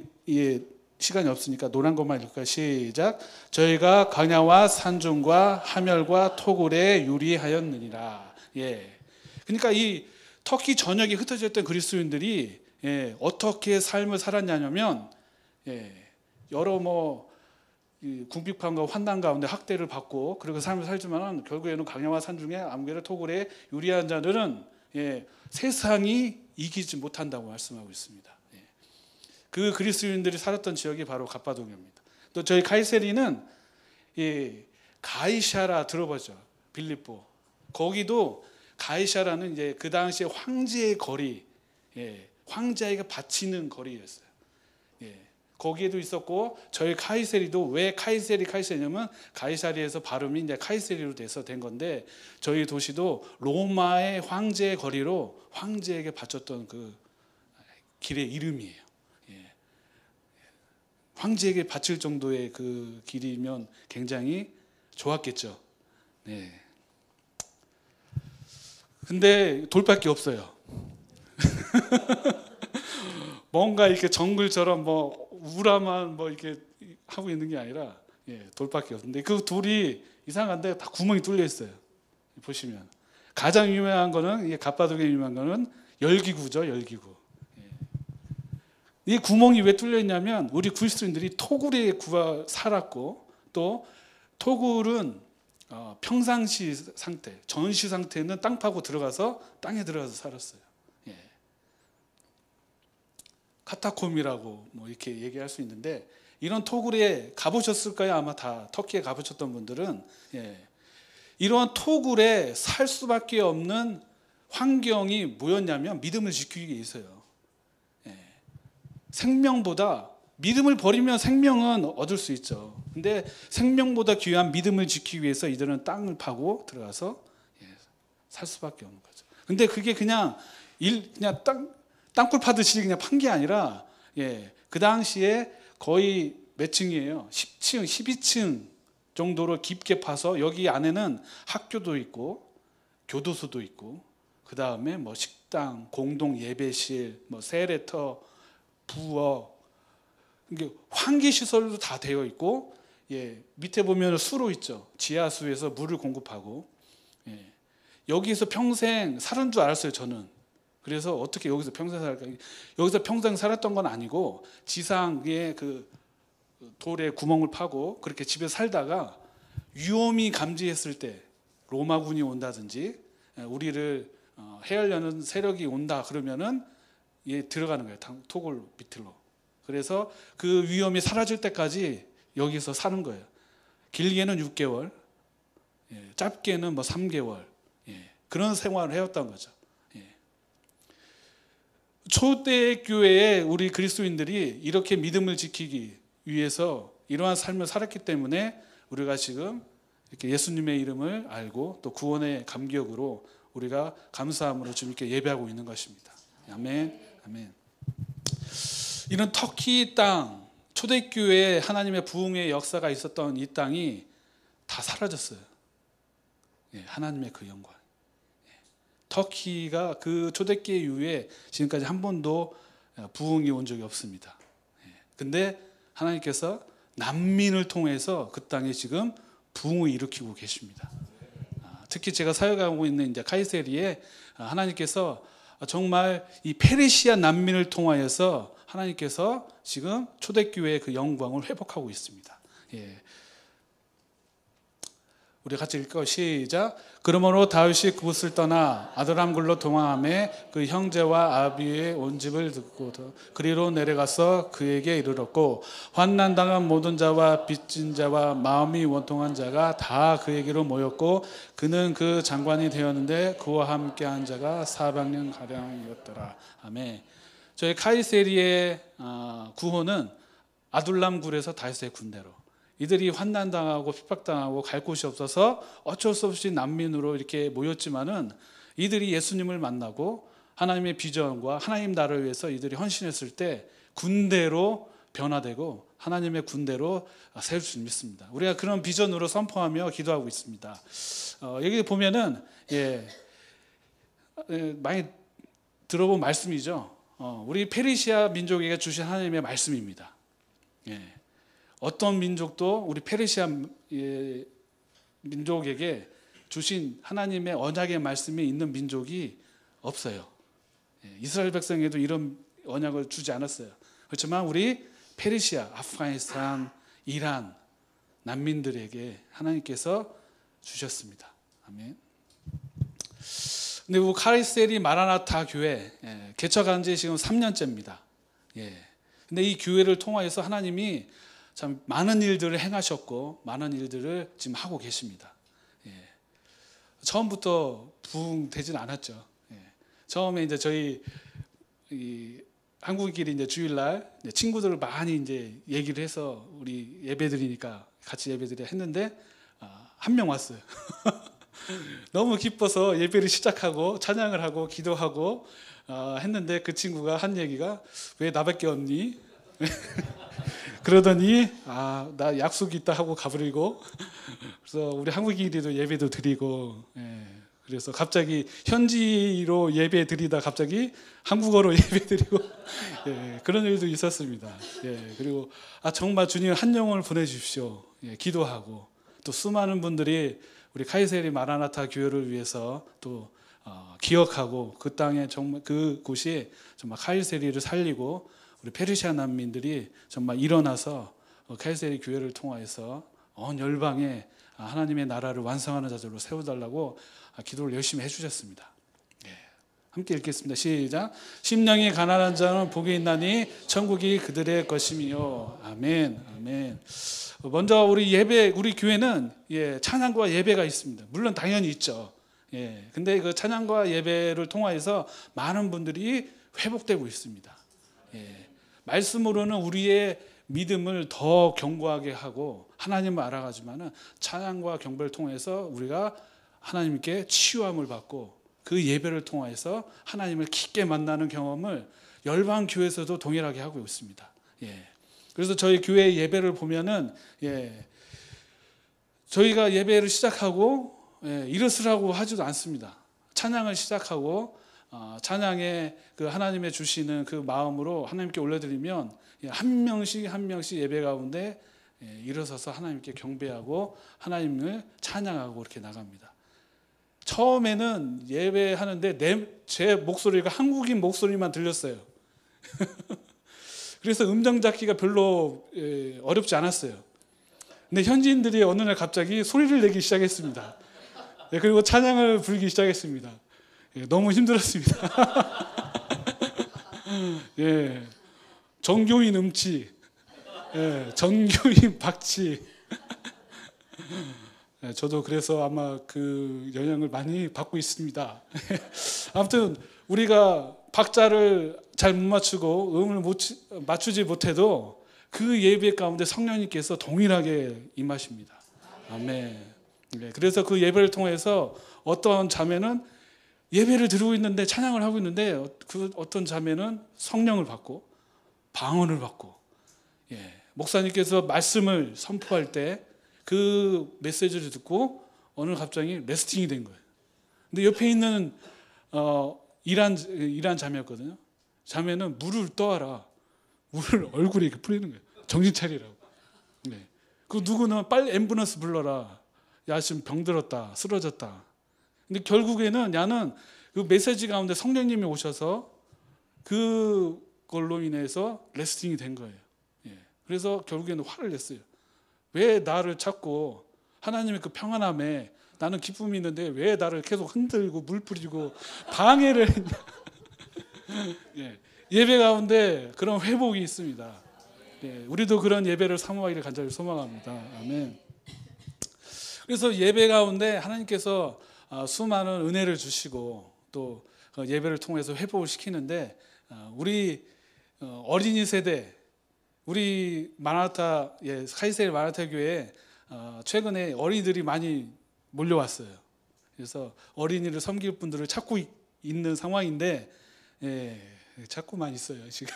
시간이 없으니까 노란 것만 읽을까요? 시작. 저희가 광야와 산중과 하멸과 토굴에 유리하였느니라. 그러니까 이 터키 전역에 흩어졌던 그리스도인들이 어떻게 삶을 살았냐면 여러 이 궁핍함과 환난 가운데 학대를 받고 그렇게 삶을 살지만 결국에는 광야와 산중에 암괴를 토굴에 유리한 자들은 세상이 이기지 못한다고 말씀하고 있습니다. 그 그리스도인들이 살았던 지역이 바로 갑바도기입니다. 또 저희 카이세리는 가이샤라 들어보죠. 빌립보. 거기도 가이샤라는 이제 그 당시에 황제의 거리, 황제에게 바치는 거리였어요. 거기에도 있었고 저희 카이세리도 왜 카이세리냐면 가이사리에서 발음이 이제 카이세리로 돼서 된 건데 저희 도시도 로마의 황제의 거리로 황제에게 바쳤던 그 길의 이름이에요. 황제에게 바칠 정도의 그 길이면 굉장히 좋았겠죠. 네. 근데 돌밖에 없어요. 뭔가 이렇게 정글처럼 뭐 우라만 뭐 이렇게 하고 있는 게 아니라 돌밖에 없는데 그 돌이 이상한데 다 구멍이 뚫려 있어요. 보시면 가장 유명한 거는 이게 갑바도기에 유명한 거는 열기구죠. 열기구. 이 구멍이 왜 뚫려 있냐면 우리 그리스도인들이 토굴에 살았고 또 토굴은 평상시 상태, 전시 상태는 땅 파고 들어가서 땅에 들어가서 살았어요. 카타콤이라고 뭐 이렇게 얘기할 수 있는데 이런 토굴에 가보셨을까요? 아마 다 터키에 가보셨던 분들은 이런 토굴에 살 수밖에 없는 환경이 뭐였냐면 믿음을 지키기 위해서요. 생명보다 믿음을 버리면 생명은 얻을 수 있죠. 근데 생명보다 귀한 믿음을 지키기 위해서 이들은 땅을 파고 들어가서 살 수밖에 없는 거죠. 근데 그게 그냥 땅굴 파듯이 그냥 판 게 아니라 그 당시에 거의 몇 층이에요? 10층, 12층 정도로 깊게 파서 여기 안에는 학교도 있고 교도소도 있고 그 다음에 뭐 식당, 공동 예배실, 뭐 세레터, 부엌, 환기 시설도 다 되어 있고 밑에 보면 수로 있죠. 지하수에서 물을 공급하고 여기서 평생 살은 줄 알았어요. 저는. 그래서 어떻게 여기서 평생 살까? 여기서 평생 살았던 건 아니고 지상에 그 돌에 구멍을 파고 그렇게 집에 살다가 위험이 감지했을 때 로마군이 온다든지 우리를 해하려는 세력이 온다 그러면은 들어가는 거예요. 토굴 밑으로. 그래서 그 위험이 사라질 때까지 여기서 사는 거예요. 길게는 6개월, 짧게는 뭐 3개월 그런 생활을 해왔던 거죠. 초대 교회에 우리 그리스도인들이 이렇게 믿음을 지키기 위해서 이러한 삶을 살았기 때문에 우리가 지금 이렇게 예수님의 이름을 알고 또 구원의 감격으로 우리가 감사함으로 주님께 예배하고 있는 것입니다. 아멘. 아멘. 이런 터키 땅, 초대교회에 하나님의 부흥의 역사가 있었던 이 땅이 다 사라졌어요. 하나님의 그 영광. 터키가 그 초대교회 이후에 지금까지 한 번도 부흥이 온 적이 없습니다. 근데 하나님께서 난민을 통해서 그 땅에 지금 부흥을 일으키고 계십니다. 특히 제가 사역하고 있는 이제 카이세리에 하나님께서 정말 이 페르시아 난민을 통하여서 하나님께서 지금 초대교회의 그 영광을 회복하고 있습니다. 우리 같이 읽을까요? 시작. 그러므로 다윗이 그곳을 떠나 아드람굴로 동항하매 그 형제와 아비의 온 집을 듣고 그리로 내려가서 그에게 이르렀고 환난당한 모든 자와 빚진 자와 마음이 원통한 자가 다 그에게로 모였고 그는 그 장관이 되었는데 그와 함께한 자가 400년 가량이었더라. 아멘. 저희 카이세리의 구호는 아둘람굴에서 다윗의 군대로. 이들이 환난당하고 핍박당하고 갈 곳이 없어서 어쩔 수 없이 난민으로 이렇게 모였지만은 이들이 예수님을 만나고 하나님의 비전과 하나님 나라를 위해서 이들이 헌신했을 때 군대로 변화되고 하나님의 군대로 세울 수 있습니다. 우리가 그런 비전으로 선포하며 기도하고 있습니다. 여기 보면은 많이 들어본 말씀이죠. 우리 페르시아 민족에게 주신 하나님의 말씀입니다. 어떤 민족도 우리 페르시아 민족에게 주신 하나님의 언약의 말씀이 있는 민족이 없어요. 이스라엘 백성에도 이런 언약을 주지 않았어요. 그렇지만 우리 페르시아, 아프가니스탄, 이란 난민들에게 하나님께서 주셨습니다. 아멘. 근데 우리 카이세리 마라나타 교회 개척한 지 지금 3년째입니다. 근데 이 교회를 통하여서 하나님이 참 많은 일들을 행하셨고 많은 일들을 지금 하고 계십니다. 처음부터 부흥되진 않았죠. 처음에 이제 저희 한국인끼리 이제 주일날 친구들을 많이 이제 얘기를 해서 우리 예배드리니까 같이 예배드려 했는데 한 명 왔어요. 너무 기뻐서 예배를 시작하고 찬양을 하고 기도하고 했는데 그 친구가 한 얘기가 왜 나밖에 없니? 그러더니 나 약속이 있다 하고 가버리고 그래서 우리 한국인끼리도 예배도 드리고 그래서 갑자기 현지로 예배 드리다 갑자기 한국어로 예배 드리고 그런 일도 있었습니다. 그리고 정말 주님 한 영혼을 보내주십시오. 기도하고 또 수많은 분들이 우리 카이세리 마라나타 교회를 위해서 또 기억하고 그 땅에 정말 그곳이 정말 카이세리를 살리고 우리 페르시아 난민들이 정말 일어나서 카이세리 교회를 통하여서 온 열방에 하나님의 나라를 완성하는 자들로 세워달라고 기도를 열심히 해주셨습니다. 함께 읽겠습니다. 시작. 심령이 가난한 자는 복이 있나니 천국이 그들의 것이며. 아멘. 아멘. 먼저 우리 교회는 찬양과 예배가 있습니다. 물론 당연히 있죠. 근데 그 찬양과 예배를 통하여서 많은 분들이 회복되고 있습니다. 말씀으로는 우리의 믿음을 더 견고하게 하고 하나님을 알아가지만은 찬양과 경배를 통해서 우리가 하나님께 치유함을 받고 그 예배를 통해서 하나님을 깊게 만나는 경험을 열방 교회에서도 동일하게 하고 있습니다. 그래서 저희 교회 예배를 보면은 저희가 예배를 시작하고 일어서라고 하지도 않습니다. 찬양을 시작하고 찬양에 그 하나님의 주시는 그 마음으로 하나님께 올려드리면 한 명씩 예배 가운데 일어서서 하나님께 경배하고 하나님을 찬양하고 이렇게 나갑니다. 처음에는 예배하는데 제 목소리가 한국인 목소리만 들렸어요. 그래서 음정 잡기가 별로 어렵지 않았어요. 근데 현지인들이 어느 날 갑자기 소리를 내기 시작했습니다. 그리고 찬양을 부르기 시작했습니다. 너무 힘들었습니다. 정교인 음치, 정교인 박치. 저도 그래서 아마 그 영향을 많이 받고 있습니다. 아무튼 우리가 박자를 잘 못 맞추고 음을 맞추지 못해도 그 예배 가운데 성령님께서 동일하게 임하십니다. 아멘. 그래서 그 예배를 통해서 어떤 자매는 예배를 드리고 있는데 찬양을 하고 있는데 그 어떤 자매는 성령을 받고 방언을 받고 목사님께서 말씀을 선포할 때 그 메시지를 듣고 어느 갑자기 레스팅이 된 거예요. 근데 옆에 있는 이란 자매였거든요. 자매는 물을 떠와라. 물을 얼굴에 이렇게 뿌리는 거예요. 정신 차리라고. 그 누구는 빨리 앰뷸런스 불러라. 야 지금 병들었다. 쓰러졌다. 근데 결국에는 야는 그 메시지 가운데 성령님이 오셔서 그걸로 인해서 레스팅이 된 거예요. 그래서 결국에는 화를 냈어요. 왜 나를 찾고 하나님의 그 평안함에 나는 기쁨이 있는데 왜 나를 계속 흔들고 물 뿌리고 방해를 했냐. 예배 가운데 그런 회복이 있습니다. 우리도 그런 예배를 사모하기를 간절히 소망합니다. 아멘. 그래서 예배 가운데 하나님께서 수많은 은혜를 주시고 또 예배를 통해서 회복을 시키는데 우리 어린이 세대 우리 카이세리 마라나타 교회에 최근에 어린이들이 많이 몰려왔어요. 그래서 어린이를 섬길 분들을 찾고 있는 상황인데 찾고만 있어요. 지금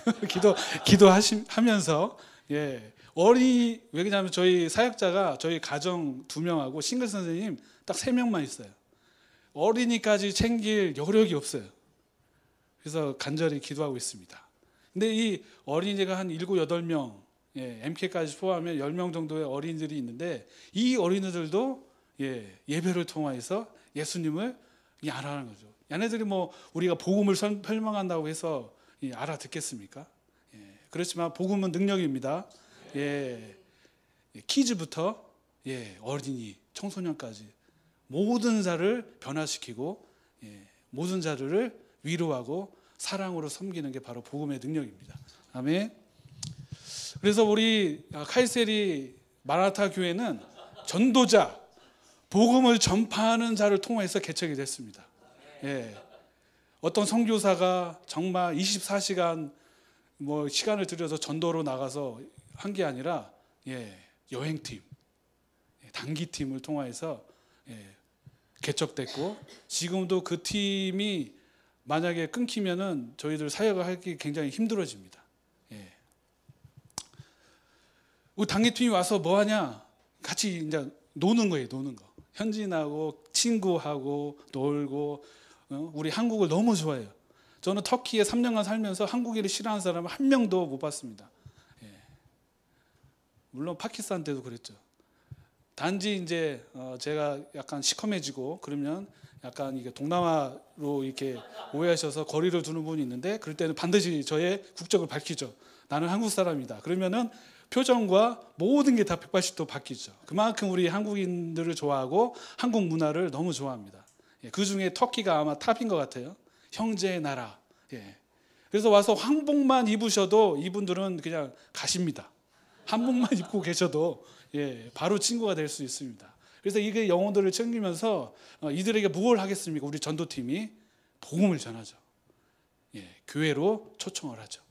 기도하면서 왜 그러냐면 저희 사역자가 저희 가정 2명하고 싱글 선생님 딱 3명만 있어요. 어린이까지 챙길 여력이 없어요. 그래서 간절히 기도하고 있습니다. 근데 이 어린이가 한 7, 8명, MK까지 포함하면 10명 정도의 어린이들이 있는데 이 어린이들도 예배를 통해서 예수님을 알아가는 거죠. 얘네들이 뭐 우리가 복음을 설명한다고 해서 알아듣겠습니까? 그렇지만 복음은 능력입니다. 키즈부터 어린이, 청소년까지 모든 자를 변화시키고 모든 자들을 위로하고 사랑으로 섬기는 게 바로 복음의 능력입니다. 아멘. 그래서 우리 카이세리 마라나타 교회는 전도자, 복음을 전파하는 자를 통해서 개척이 됐습니다. 어떤 선교사가 정말 24시간 시간을 들여서 전도로 나가서 한 게 아니라 여행팀, 단기팀을 통해서 개척됐고, 지금도 그 팀이 만약에 끊기면은 저희들 사역을 하기 굉장히 힘들어집니다. 우리 단기팀이 와서 뭐 하냐? 같이 이제 노는 거예요, 노는 거. 현지인하고 친구하고 놀고, 우리 한국을 너무 좋아해요. 저는 터키에 3년간 살면서 한국인을 싫어하는 사람을 한 명도 못 봤습니다. 물론 파키스탄 때도 그랬죠. 단지 이제 제가 약간 시커매지고 그러면 약간 이게 동남아로 이렇게 오해하셔서 거리를 두는 분이 있는데, 그럴 때는 반드시 저의 국적을 밝히죠. 나는 한국 사람이다. 그러면은 표정과 모든 게 다 180도 바뀌죠. 그만큼 우리 한국인들을 좋아하고 한국 문화를 너무 좋아합니다. 그 중에 터키가 아마 탑인 것 같아요. 형제의 나라. 그래서 와서 한복만 입으셔도 이분들은 그냥 가십니다. 한복만 입고 계셔도 바로 친구가 될 수 있습니다. 그래서 이게 영혼들을 챙기면서 이들에게 뭘 하겠습니까? 우리 전도팀이 복음을 전하죠. 교회로 초청을 하죠.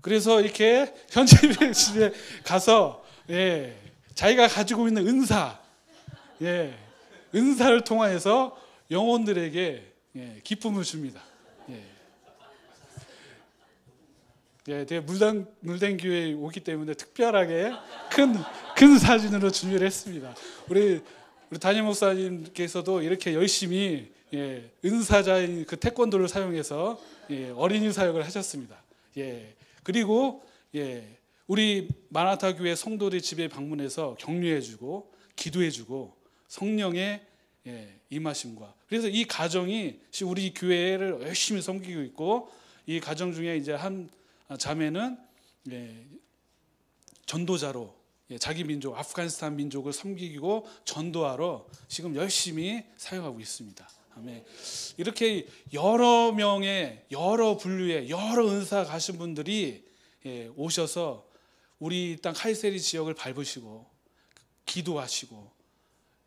그래서 이렇게 현지인의 집에 가서 자기가 가지고 있는 은사, 은사를 통하여서 영혼들에게 기쁨을 줍니다. 되게 물된 교회에 오기 때문에 특별하게 큰 사진으로 준비를 했습니다. 우리 담임 목사님께서도 이렇게 열심히 은사자인 그 태권도를 사용해서 어린이 사역을 하셨습니다. 그리고 우리 마라나타 교회 성도들 집에 방문해서 격려해주고 기도해주고 성령의 임하심과, 그래서 이 가정이 우리 교회를 열심히 섬기고 있고, 이 가정 중에 이제 한 자매는 전도자로 자기 민족 아프가니스탄 민족을 섬기고 전도하러 지금 열심히 사역하고 있습니다. 아멘. 이렇게 여러 명의 여러 분류의 여러 은사 가신 분들이 오셔서 우리 땅 카이세리 지역을 밟으시고 기도하시고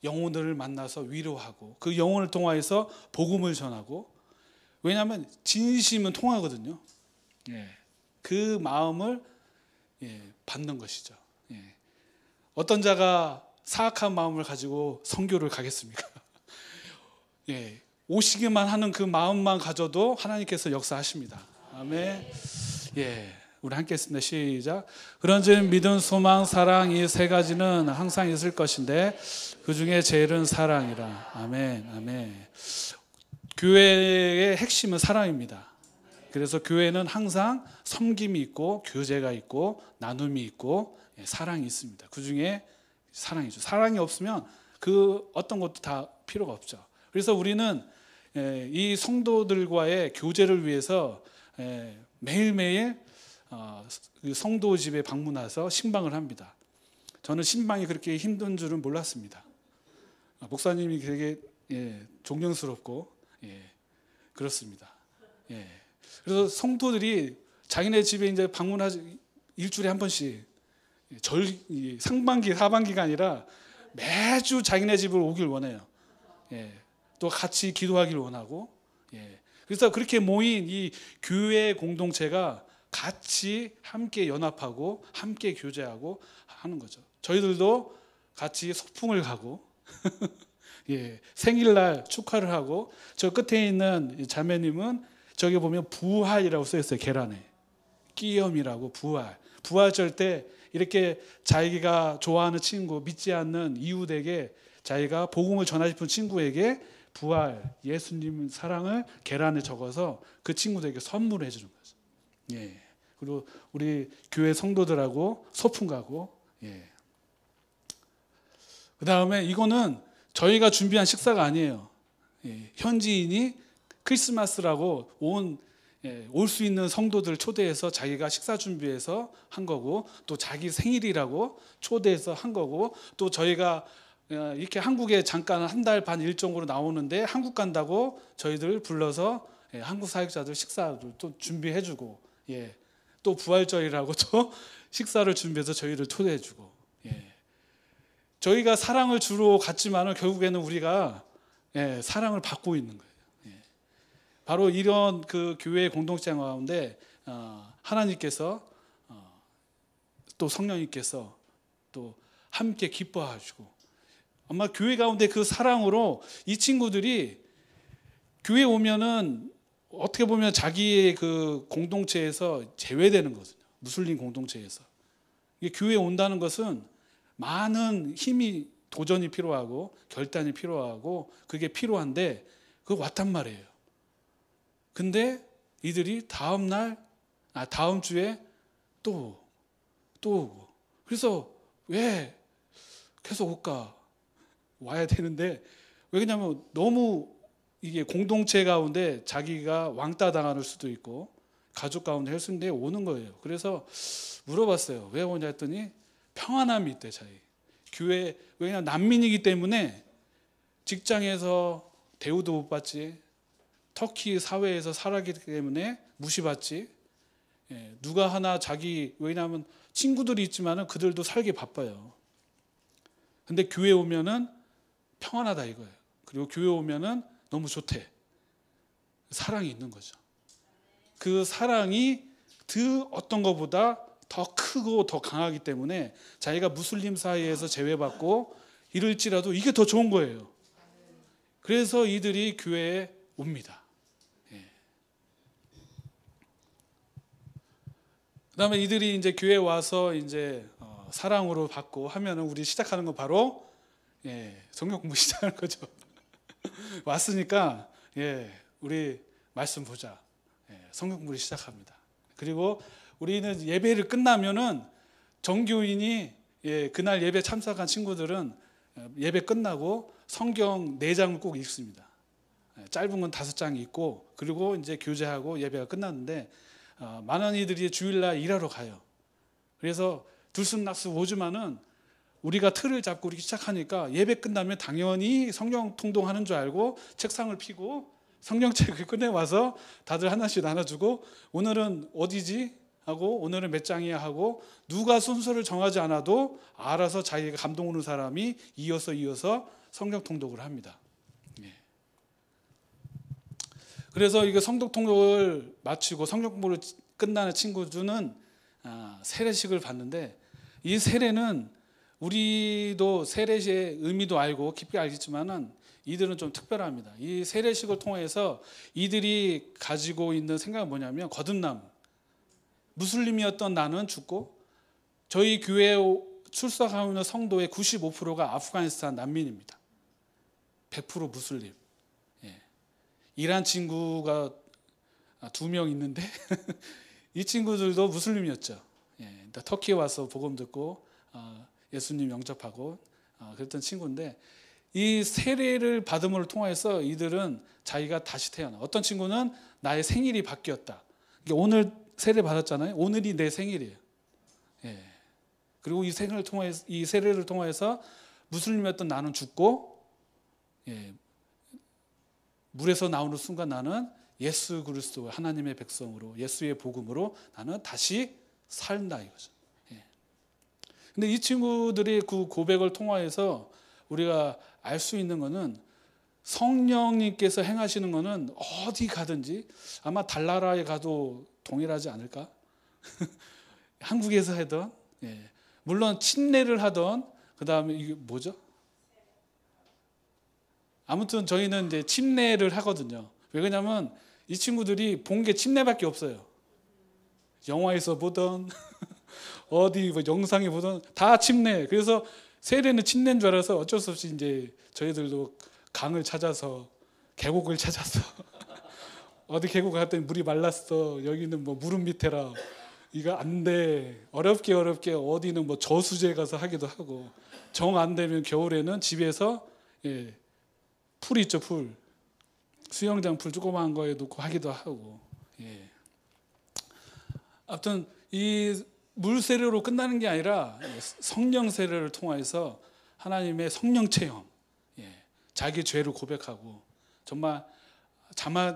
영혼들을 만나서 위로하고 그 영혼을 통하여서 복음을 전하고, 왜냐하면 진심은 통하거든요. 그 마음을 받는 것이죠. 어떤 자가 사악한 마음을 가지고 선교를 가겠습니까? 오시기만 하는 그 마음만 가져도 하나님께서 역사하십니다. 아멘. 우리 함께 했습니다. 시작. 그런즉 믿음, 소망, 사랑 이 세 가지는 항상 있을 것인데 그 중에 제일은 사랑이라. 아멘. 아멘. 교회의 핵심은 사랑입니다. 그래서 교회는 항상 섬김이 있고 교제가 있고 나눔이 있고 사랑이 있습니다. 그 중에 사랑이죠. 사랑이 없으면 그 어떤 것도 다 필요가 없죠. 그래서 우리는 이 성도들과의 교제를 위해서 매일매일 성도 집에 방문해서 신방을 합니다. 저는 신방이 그렇게 힘든 줄은 몰랐습니다. 목사님이 되게 존경스럽고 그렇습니다. 그래서 성도들이 자기네 집에 이제 방문하지 일주일에 한 번씩 상반기, 하반기가 아니라 매주 자기네 집을 오길 원해요. 또 같이 기도하기를 원하고, 그래서 그렇게 모인 이 교회 공동체가 같이 함께 연합하고 함께 교제하고 하는 거죠. 저희들도 같이 소풍을 가고 생일날 축하를 하고, 저 끝에 있는 자매님은 저기 보면 부활이라고 써 있어요. 계란에 끼염이라고 부활절 때 이렇게 자기가 좋아하는 친구, 믿지 않는 이웃에게 자기가 복음을 전하고 싶은 친구에게 부활, 예수님 사랑을 계란에 적어서 그 친구들에게 선물해 주는 거죠. 그리고 우리 교회 성도들하고 소풍 가고, 그 다음에 이거는 저희가 준비한 식사가 아니에요. 현지인이 크리스마스라고 온 올 수 있는 성도들 초대해서 자기가 식사 준비해서 한 거고, 또 자기 생일이라고 초대해서 한 거고, 또 저희가 이렇게 한국에 잠깐 한 달 반 일정으로 나오는데 한국 간다고 저희들 불러서 한국 사역자들 식사를 또 준비해주고, 또 부활절이라고 또 식사를 준비해서 저희를 초대해주고, 저희가 사랑을 주러 갔지만은 결국에는 우리가 사랑을 받고 있는 거예요. 바로 이런 그 교회 공동체 가운데 하나님께서 또 성령님께서 또 함께 기뻐하시고, 아마 교회 가운데 그 사랑으로 이 친구들이 교회 오면은 어떻게 보면 자기의 그 공동체에서 제외되는 거거든요. 무슬림 공동체에서. 이게 교회에 온다는 것은 많은 힘이, 도전이 필요하고 결단이 필요하고 그게 필요한데 그거 왔단 말이에요. 근데 이들이 다음 주에 또 오고. 그래서 왜 계속 올까? 와야 되는데, 왜 그러냐면 너무 이게 공동체 가운데 자기가 왕따 당할 수도 있고 가족 가운데 할 수 있는데 오는 거예요. 그래서 물어봤어요. 왜 오냐 했더니 평안함이 있대. 자기 교회, 왜냐면 난민이기 때문에 직장에서 대우도 못 받지, 터키 사회에서 살았기 때문에 무시받지, 누가 하나 자기, 왜냐하면 친구들이 있지만은 그들도 살기 바빠요. 근데 교회 오면은 평안하다 이거예요. 그리고 교회 오면은 너무 좋대. 사랑이 있는 거죠. 그 사랑이 그 어떤 것보다 더 크고 더 강하기 때문에 자기가 무슬림 사이에서 제외받고 이럴지라도 이게 더 좋은 거예요. 그래서 이들이 교회에 옵니다. 그다음에 이들이 이제 교회 와서 이제 사랑으로 받고 하면은 우리 시작하는 거 바로 성경 공부 시작하는 거죠. 왔으니까 우리 말씀 보자. 성경 공부를 시작합니다. 그리고 우리는 예배를 끝나면은 정교인이 그날 예배 참석한 친구들은 예배 끝나고 성경 4장을 꼭 읽습니다. 짧은 건 5장 읽고 그리고 이제 교제하고 예배가 끝났는데 많은 이들이 주일날 일하러 가요. 그래서 들쑥날쑥 오지만은 우리가 틀을 잡고 이렇게 시작하니까 예배 끝나면 당연히 성경 통독하는 줄 알고 책상을 펴고 성경책을 꺼내 와서 다들 하나씩 나눠주고, 오늘은 어디지? 하고 오늘은 몇 장이야 하고, 누가 순서를 정하지 않아도 알아서 자기가 감동 오는 사람이 이어서 성경 통독을 합니다. 그래서 이거 성경 통독을 마치고 성경 공부를 끝나는 친구들은 세례식을 받는데, 이 세례는 우리도 세례의 의미도 알고 깊게 알겠지만은 이들은 좀 특별합니다. 이 세례식을 통해서 이들이 가지고 있는 생각은 뭐냐면 거듭남. 무슬림이었던 나는 죽고, 저희 교회에 출석하는 성도의 95%가 아프가니스탄 난민입니다. 100% 무슬림. 이란 친구가 2명 있는데 이 친구들도 무슬림이었죠. 터키에 와서 복음 듣고 예수님 영접하고 그랬던 친구인데, 이 세례를 받음을 통해서 이들은 자기가 다시 태어나. 어떤 친구는 나의 생일이 바뀌었다. 오늘 세례 받았잖아요. 오늘이 내 생일이에요. 그리고 이 세례를 통해서 무슬림이었던 나는 죽고, 물에서 나오는 순간 나는 예수 그리스도 하나님의 백성으로, 예수의 복음으로 나는 다시 산다 이거죠. 근데 이 친구들이 그 고백을 통하여서 우리가 알 수 있는 것은 성령님께서 행하시는 것은 어디 가든지 아마 달나라에 가도 동일하지 않을까? 한국에서 하던, 물론 침례를 하던, 그 다음에 이게 뭐죠? 아무튼 저희는 이제 침례를 하거든요. 왜 그러냐면 이 친구들이 본 게 침례밖에 없어요. 영화에서 보던 어디 뭐 영상에 보던 다 침례. 그래서 세례는 침례인 줄 알아서 어쩔 수 없이 이제 저희들도 강을 찾아서, 계곡을 찾아서 어디 계곡 갔더니 물이 말랐어. 여기는 뭐 무릎 밑에라. 이거 안 돼. 어렵게 어디는 뭐 저수지에 가서 하기도 하고, 정 안 되면 겨울에는 집에서 풀 있죠, 풀. 수영장 풀 조그마한 거에 놓고 하기도 하고. 아무튼 이 물 세례로 끝나는 게 아니라 성령 세례를 통해서 하나님의 성령 체험, 자기 죄를 고백하고 정말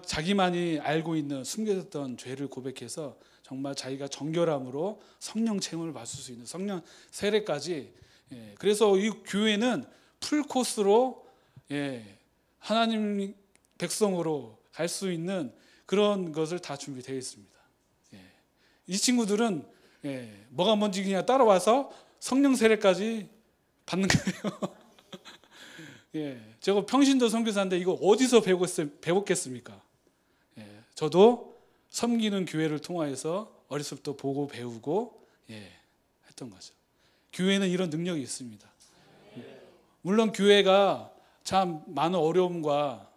자기만이 알고 있는 숨겨졌던 죄를 고백해서 정말 자기가 정결함으로 성령 체험을 받을 수 있는 성령 세례까지. 그래서 이 교회는 풀 코스로 하나님 백성으로 갈 수 있는 그런 것을 다 준비되어 있습니다. 이 친구들은 뭐가 뭔지 그냥 따라와서 성령 세례까지 받는 거예요. 제가 평신도 선교사인데 이거 어디서 배웠겠습니까? 저도 섬기는 교회를 통하여서 어렸을 때 보고 배우고 했던 거죠. 교회는 이런 능력이 있습니다. 물론 교회가 참 많은 어려움과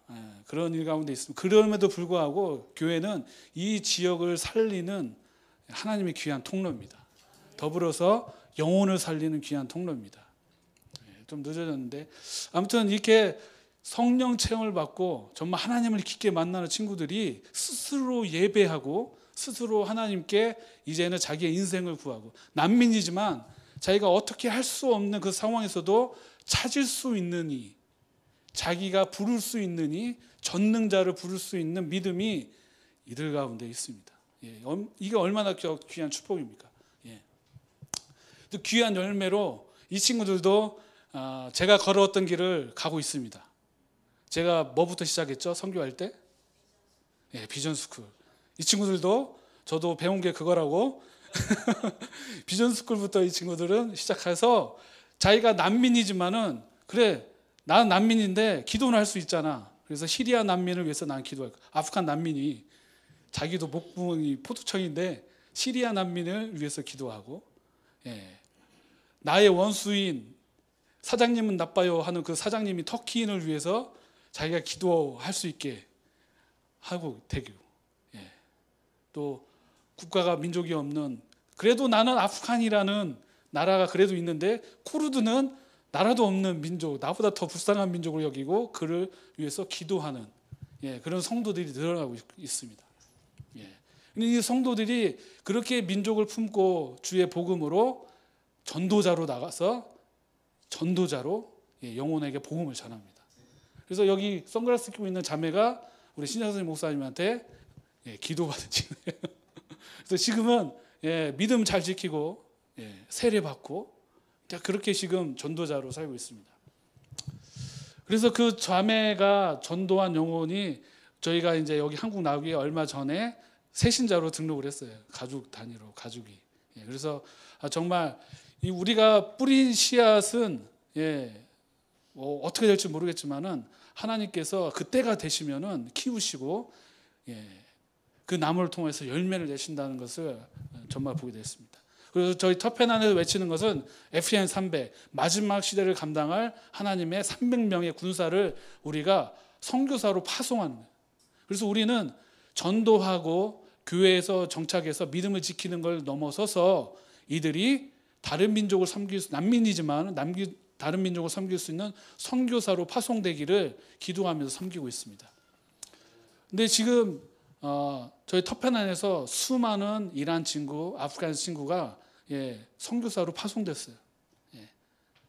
그런 일 가운데 있습니다. 그럼에도 불구하고 교회는 이 지역을 살리는 하나님의 귀한 통로입니다. 더불어서 영혼을 살리는 귀한 통로입니다. 좀 늦어졌는데 아무튼 이렇게 성령 체험을 받고 정말 하나님을 깊게 만나는 친구들이 스스로 예배하고 스스로 하나님께 이제는 자기의 인생을 구하고, 난민이지만 자기가 어떻게 할 수 없는 그 상황에서도 찾을 수 있느니, 자기가 부를 수 있느니, 전능자를 부를 수 있는 믿음이 이들 가운데 있습니다. 이게 얼마나 귀한 축복입니까? 또 귀한 열매로 이 친구들도 제가 걸어왔던 길을 가고 있습니다. 제가 뭐부터 시작했죠? 선교할 때? 비전스쿨. 이 친구들도 저도 배운 게 그거라고 비전스쿨부터 이 친구들은 시작해서 자기가 난민이지만은 그래, 나는 난민인데 기도는 할 수 있잖아. 그래서 시리아 난민을 위해서 난 기도할 거야. 아프간 난민이 자기도 목구멍이 포도청인데 시리아 난민을 위해서 기도하고, 나의 원수인 사장님은 나빠요 하는 그 사장님이 터키인을 위해서 자기가 기도할 수 있게 하고 되고, 또 국가가 민족이 없는, 그래도 나는 아프간이라는 나라가 그래도 있는데 쿠르드는 나라도 없는 민족, 나보다 더 불쌍한 민족을 여기고 그를 위해서 기도하는 그런 성도들이 늘어나고 있습니다. 이 성도들이 그렇게 민족을 품고 주의 복음으로 전도자로 나가서 전도자로 영혼에게 복음을 전합니다. 그래서 여기 선글라스 끼고 있는 자매가 우리 신장선 목사님한테 기도받은 친구예요. 그래서 지금은 믿음 잘 지키고 세례 받고 그렇게 지금 전도자로 살고 있습니다. 그래서 그 자매가 전도한 영혼이 저희가 이제 여기 한국 나오기 얼마 전에 새신자로 등록을 했어요. 가족 단위로, 가족이. 그래서 정말 우리가 뿌린 씨앗은 뭐 어떻게 될지 모르겠지만은 하나님께서 그때가 되시면은 키우시고 그 나무를 통해서 열매를 내신다는 것을 정말 보게 됐습니다. 그래서 저희 터펜 안에서 외치는 것은 FCN 300, 마지막 시대를 감당할 하나님의 300명의 군사를 우리가 선교사로 파송하는 거예요. 그래서 우리는 전도하고 교회에서 정착해서 믿음을 지키는 걸 넘어서서 이들이 다른 민족을 섬길 수, 난민이지만 다른 민족을 섬길 수 있는 선교사로 파송되기를 기도하면서 섬기고 있습니다. 근데 지금 저희 터펜 안에서 수많은 이란 친구, 아프간 친구가 선교사로 파송됐어요.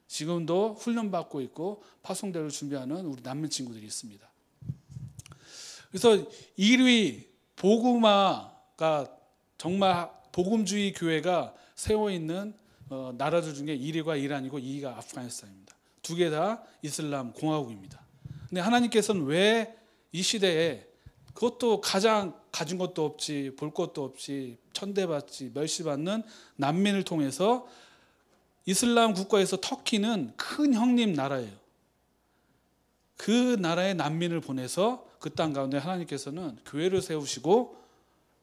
지금도 훈련받고 있고 파송대를 준비하는 우리 난민 친구들이 있습니다. 그래서 1위 복음화가 정말 복음주의 교회가 세워 있는 나라들 중에 1위가 이란이고 2위가 아프가니스탄입니다. 두 개 다 이슬람 공화국입니다. 근데 하나님께서는 왜 이 시대에 그것도 가장 가진 것도 없이 볼 것도 없이 천대받지 멸시받는 난민을 통해서 이슬람 국가에서 터키는 큰 형님 나라예요. 그 나라에 난민을 보내서 그 땅 가운데 하나님께서는 교회를 세우시고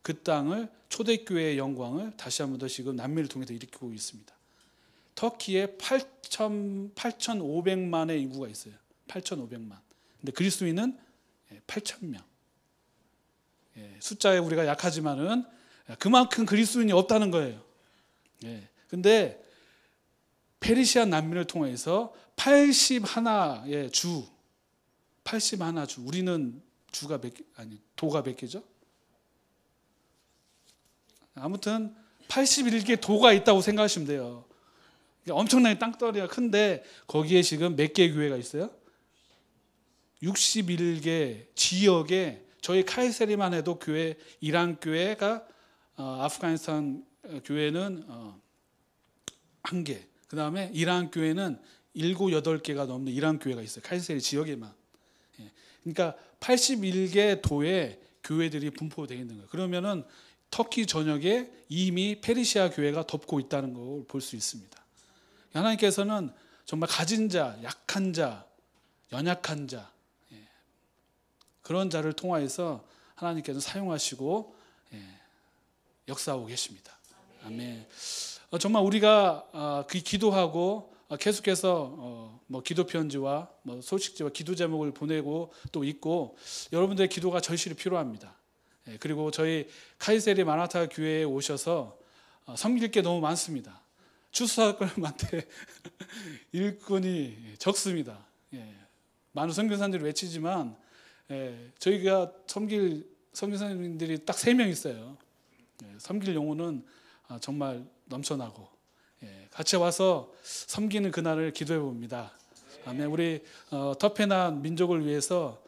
그 땅을 초대교회의 영광을 다시 한 번 더 지금 난민을 통해서 일으키고 있습니다. 터키에 8,500만의 인구가 있어요. 8,500만. 근데 그리스도인은 8,000명. 숫자에 우리가 약하지만은 그만큼 그리스도인이 없다는 거예요. 근데 페르시아 난민을 통해서 81의 주, 81주. 우리는 주가 도가 몇 개죠? 아무튼 81개 도가 있다고 생각하시면 돼요. 엄청나게 땅덩어리가 큰데 거기에 지금 몇 개의 교회가 있어요? 61개 지역에 저희 카이세리만 해도 교회, 이란 교회가 아프가니스탄 교회는 1개, 그 다음에 이란 교회는 7, 8개가 넘는 이란 교회가 있어요. 카이세리 지역에만. 그러니까 81개 도에 교회들이 분포되어 있는 거예요. 그러면은 터키 전역에 이미 페르시아 교회가 덮고 있다는 걸 볼 수 있습니다. 하나님께서는 정말 가진 자, 약한 자, 연약한 자, 그런 자를 통하여서 하나님께서 사용하시고 역사하고 계십니다. 아멘. 정말 우리가 기도하고 계속해서 뭐 기도 편지와 뭐 소식지와 기도 제목을 보내고 또 있고, 여러분들의 기도가 절실히 필요합니다. 그리고 저희 카이세리 마나타 교회에 오셔서 섬길 게 너무 많습니다. 추수사역꾼한테 일꾼이 적습니다. 많은 선교사님들이 외치지만 저희가 섬길 선교사님들이 딱 3명 있어요. 섬길 영혼은 정말 넘쳐나고 같이 와서 섬기는 그날을 기도해 봅니다. 아멘. 우리 터페난 민족을 위해서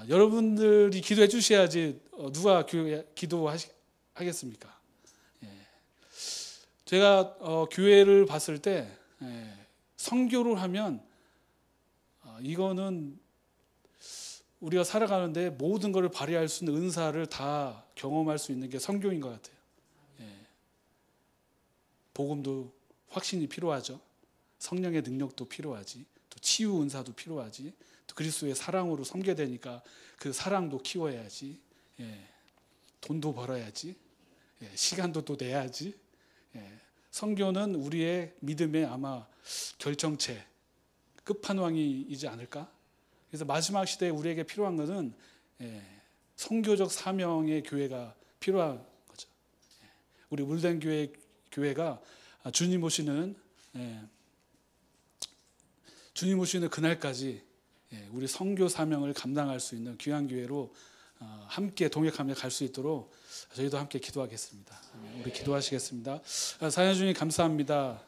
여러분들이 기도해 주셔야지 누가 기도하겠습니까? 제가 교회를 봤을 때 선교를 하면 이거는 우리가 살아가는데 모든 것을 발휘할 수 있는 은사를 다 경험할 수 있는 게 선교인 것 같아요. 복음도 확신이 필요하죠. 성령의 능력도 필요하지. 또 치유 은사도 필요하지. 또 그리스도의 사랑으로 섬겨야 되니까 그 사랑도 키워야지. 돈도 벌어야지. 시간도 또 내야지. 선교는 우리의 믿음의 아마 결정체, 끝판왕이지 않을까? 그래서 마지막 시대에 우리에게 필요한 것은 선교적 사명의 교회가 필요한 거죠. 우리 물된 교회가 주님 오시는 그날까지 우리 선교 사명을 감당할 수 있는 귀한 교회로 함께 동역하며 갈 수 있도록 저희도 함께 기도하겠습니다. 우리 기도하시겠습니다. 사랑해 주님 감사합니다.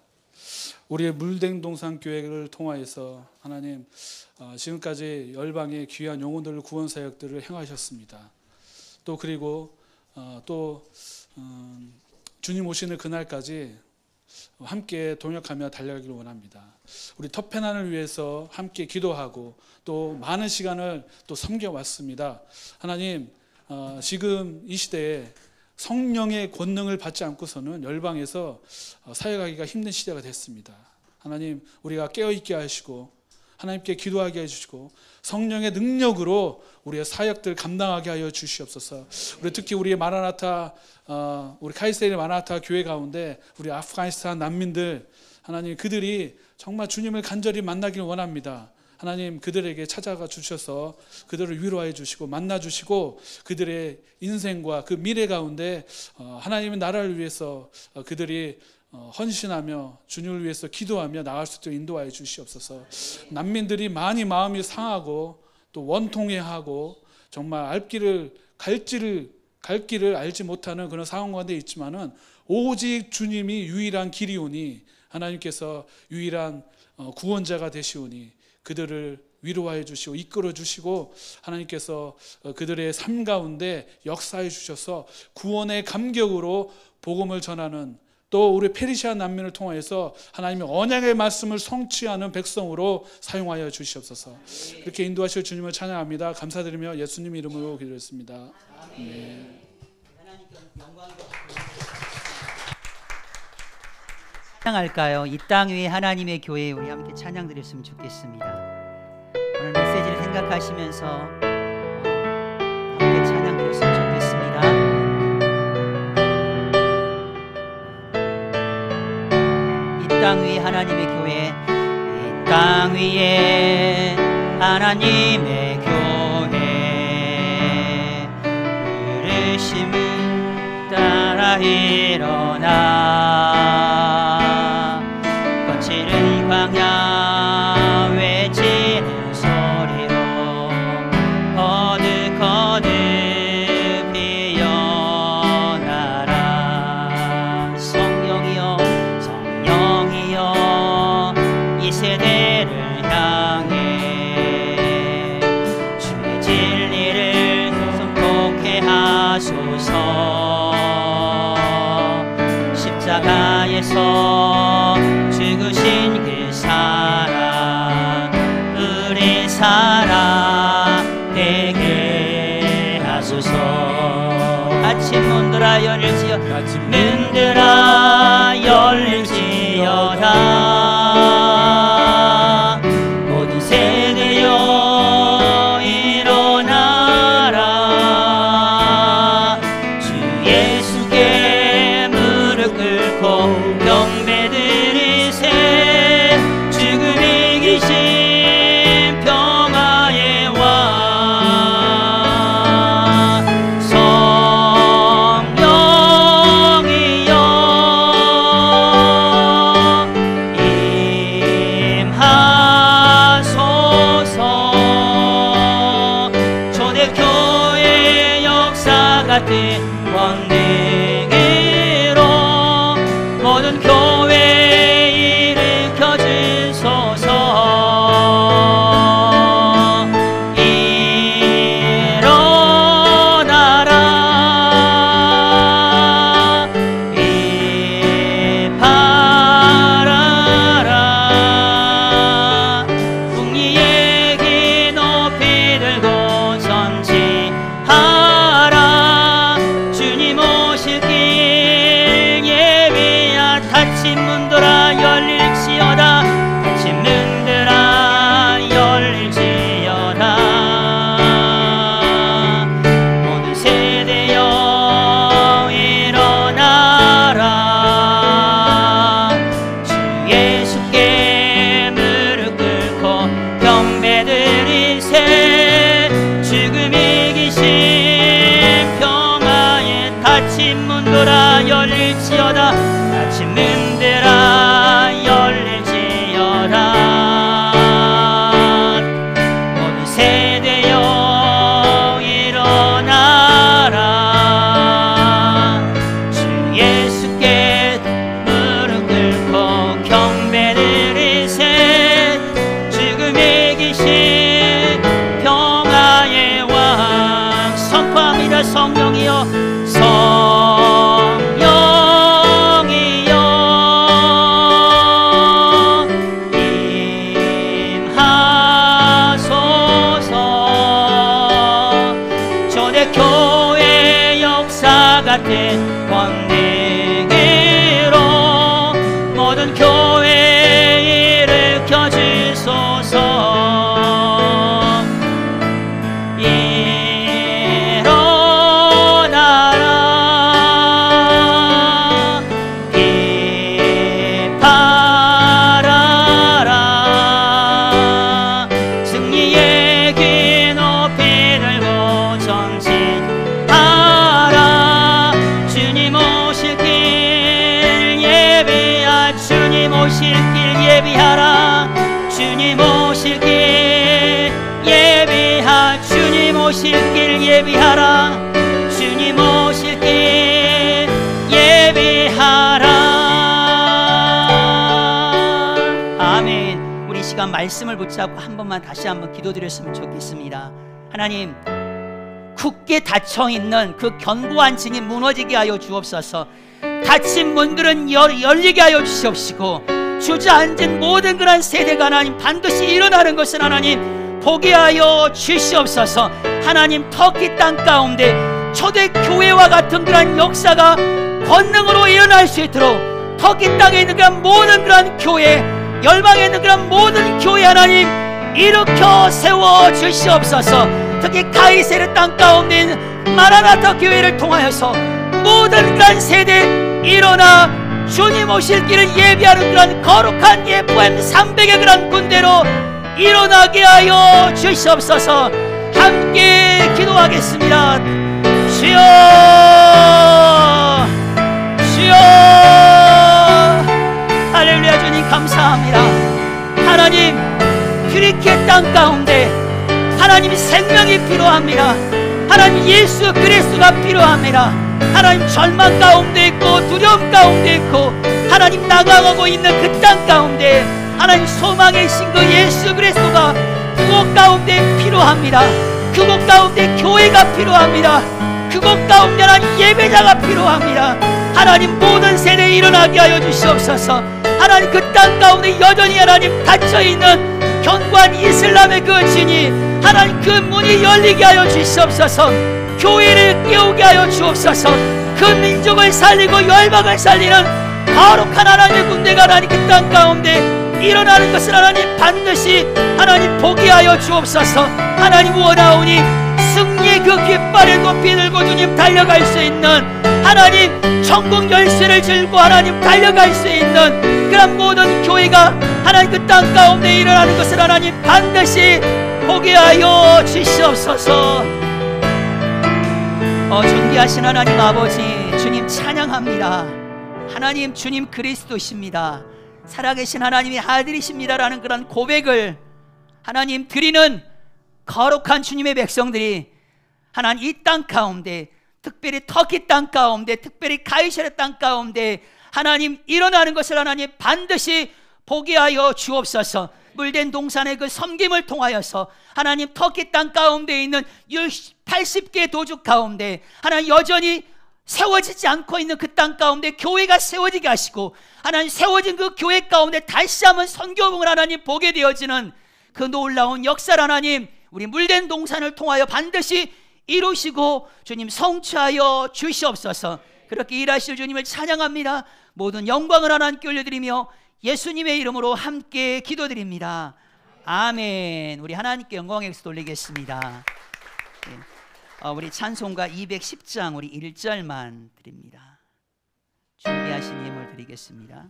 우리의 물댕동산 교회를 통하여서 하나님 지금까지 열방의 귀한 영혼들을 구원 사역들을 행하셨습니다. 또 그리고 주님 오시는 그날까지 함께 동역하며 달려가기를 원합니다. 우리 터페난을 위해서 함께 기도하고 또 많은 시간을 또 섬겨왔습니다. 하나님 지금 이 시대에 성령의 권능을 받지 않고서는 열방에서 사역하기가 힘든 시대가 됐습니다. 하나님 우리가 깨어있게 하시고 하나님께 기도하게 해주시고 성령의 능력으로 우리의 사역들 감당하게 하여 주시옵소서. 우리 특히 우리의 마라나타 우리 카이세리 마라나타 교회 가운데 우리 아프가니스탄 난민들 하나님 그들이 정말 주님을 간절히 만나길 원합니다. 하나님 그들에게 찾아가 주셔서 그들을 위로해 주시고 만나 주시고 그들의 인생과 그 미래 가운데 하나님의 나라를 위해서 그들이 헌신하며 주님을 위해서 기도하며 나갈 수 있도록 인도하여 주시옵소서. 난민들이 많이 마음이 상하고 또 원통해하고 정말 갈 길을 알지 못하는 그런 상황 가운데 있지만은 오직 주님이 유일한 길이오니 하나님께서 유일한 구원자가 되시오니 그들을 위로하여 주시고 이끌어 주시고 하나님께서 그들의 삶 가운데 역사해 주셔서 구원의 감격으로 복음을 전하는 또 우리 페르시아 난민을 통하여서 하나님의 언약의 말씀을 성취하는 백성으로 사용하여 주시옵소서. 그렇게 인도하실 주님을 찬양합니다. 감사드리며 예수님 이름으로 기도했습니다. 네. 찬양할까요? 이 땅 위에 하나님의 교회 우리 함께 찬양 드렸으면 좋겠습니다. 오늘 메시지를 생각하시면서 함께 찬양 드렸으면 좋겠습니다. 이 땅 위에 하나님의 교회, 이 땅 위에 하나님의 교회, 부르심을 따라 일어나 거칠은 광야 외치는 소리로 거듭 피어나라. 십자가에서 죽으신 그 사랑 우리 사랑 되게 하소서. 아침 문들아 열릴지어다 문들아 열릴지어다 모든 세대여 일어나라. 주 예수께 무릎 꿇고 경배드리세. 죽음 이기신 평화의 왕 성령이여 임하소서. 초대교회 역사 같은 권능으로 모든 교회 일으켜 주소서. 일어나라 임하라. 궁리의 기 높이 들고 전진하라. 주님 오실 길 예비야. 닫힌 문들아 열릴지어다. 닫힌 문들아 열릴지어다. 모든 세대여 일어나라. 주 예수께 무릎 꿇고 경배드리세. 죽음 이기신 평화의 닫힌 문들아 열릴지어다. 닫힌 문들아 열릴지어다. 모든 세대여 일어나라. 주 예수께 무릎 꿇고 경배드리세. 죽음 이기신 평화의 왕 선포합니다. 성령이여 성령이여 임하소서. 초대교회 역사 같은 권능으로 모든 교회 일으켜 주소서. 일어나라 이팔아라. 승리의 기 높이 들고 전진하라. 주님 오실 길 예비하. 주님 오실 길 예비하라. 주님 오실 길 예비하. 주님 오실 길 예비하라. 주님 오실 길 예비하라. 아멘. 우리 이 시간 말씀을 붙잡고 한 번만 다시 한번 기도드렸으면 좋겠습니다. 하나님, 굳게 닫혀있는 그 견고한 징이 무너지게 하여 주옵소서. 닫힌 문들은 열리게 하여 주시옵시고, 주저앉은 모든 그런 세대가 하나님 반드시 일어나는 것을 하나님 보게 하여 주시옵소서. 하나님, 터키 땅 가운데 초대교회와 같은 그런 역사가 권능으로 일어날 수 있도록 터키 땅에 있는 그런 모든 그런 교회, 열방에 있는 그런 모든 교회 하나님 일으켜 세워 주시옵소서. 특히 가이세르 땅 가운데 있는 마라나타 교회를 통하여서 모든 그런 세대 일어나 주님 오실 길을 예비하는 그런 거룩한 예포엠 300의 그런 군대로 일어나게 하여 주시옵소서. 함께 기도하겠습니다. 주여, 주여. 할렐루야. 주님 감사합니다. 하나님, 튀르키예 땅 가운데 하나님 생명이 필요합니다. 하나님, 예수 그리스도가 필요합니다. 하나님, 절망 가운데 있고 두려움 가운데 있고 하나님 나가고 있는 그 땅 가운데 하나님 소망의 신 그 예수 그리스도가 그곳 가운데 필요합니다. 그곳 가운데 교회가 필요합니다. 그곳 가운데 하나님 예배자가 필요합니다. 하나님 모든 세대에 일어나게 하여 주시옵소서. 하나님 그 땅 가운데 여전히 하나님 닫혀있는 견고한 이슬람의 그 진이 하나님 그 문이 열리게 하여 주시옵소서. 교회를 깨우게 하여 주옵소서. 그 민족을 살리고 열방을 살리는 거룩한 하나님의 군대가 하나님 그 땅 가운데 일어나는 것을 하나님 반드시 하나님 보게 하여 주옵소서. 하나님 원하오니 승리의 그 깃발에 높이 들고 주님 달려갈 수 있는 하나님 천국 열쇠를 들고 하나님 달려갈 수 있는 그런 모든 교회가 하나님 그 땅 가운데 일어나는 것을 하나님 반드시 보게 하여 주시옵소서. 존귀하신 하나님 아버지, 주님 찬양합니다. 하나님 주님 그리스도십니다. 살아계신 하나님의 아들이십니다라는 그런 고백을 하나님 드리는 거룩한 주님의 백성들이 하나님 이 땅 가운데, 특별히 터키 땅 가운데, 특별히 가이사르 땅 가운데 하나님 일어나는 것을 하나님 반드시 보게 하여 주옵소서. 물된 동산의 그 섬김을 통하여서 하나님 터키 땅 가운데 있는 80개 도주 가운데 하나님 여전히 세워지지 않고 있는 그 땅 가운데 교회가 세워지게 하시고, 하나님 세워진 그 교회 가운데 다시 한번 선교봉을 하나님 보게 되어지는 그 놀라운 역사를 하나님 우리 물된 동산을 통하여 반드시 이루시고 주님 성취하여 주시옵소서. 그렇게 일하실 주님을 찬양합니다. 모든 영광을 하나님께 올려드리며 예수님의 이름으로 함께 기도드립니다. 아멘. 우리 하나님께 영광의 박수 돌리겠습니다. 우리 찬송가 210장 우리 1절만 드립니다. 준비하신 예물 드리겠습니다.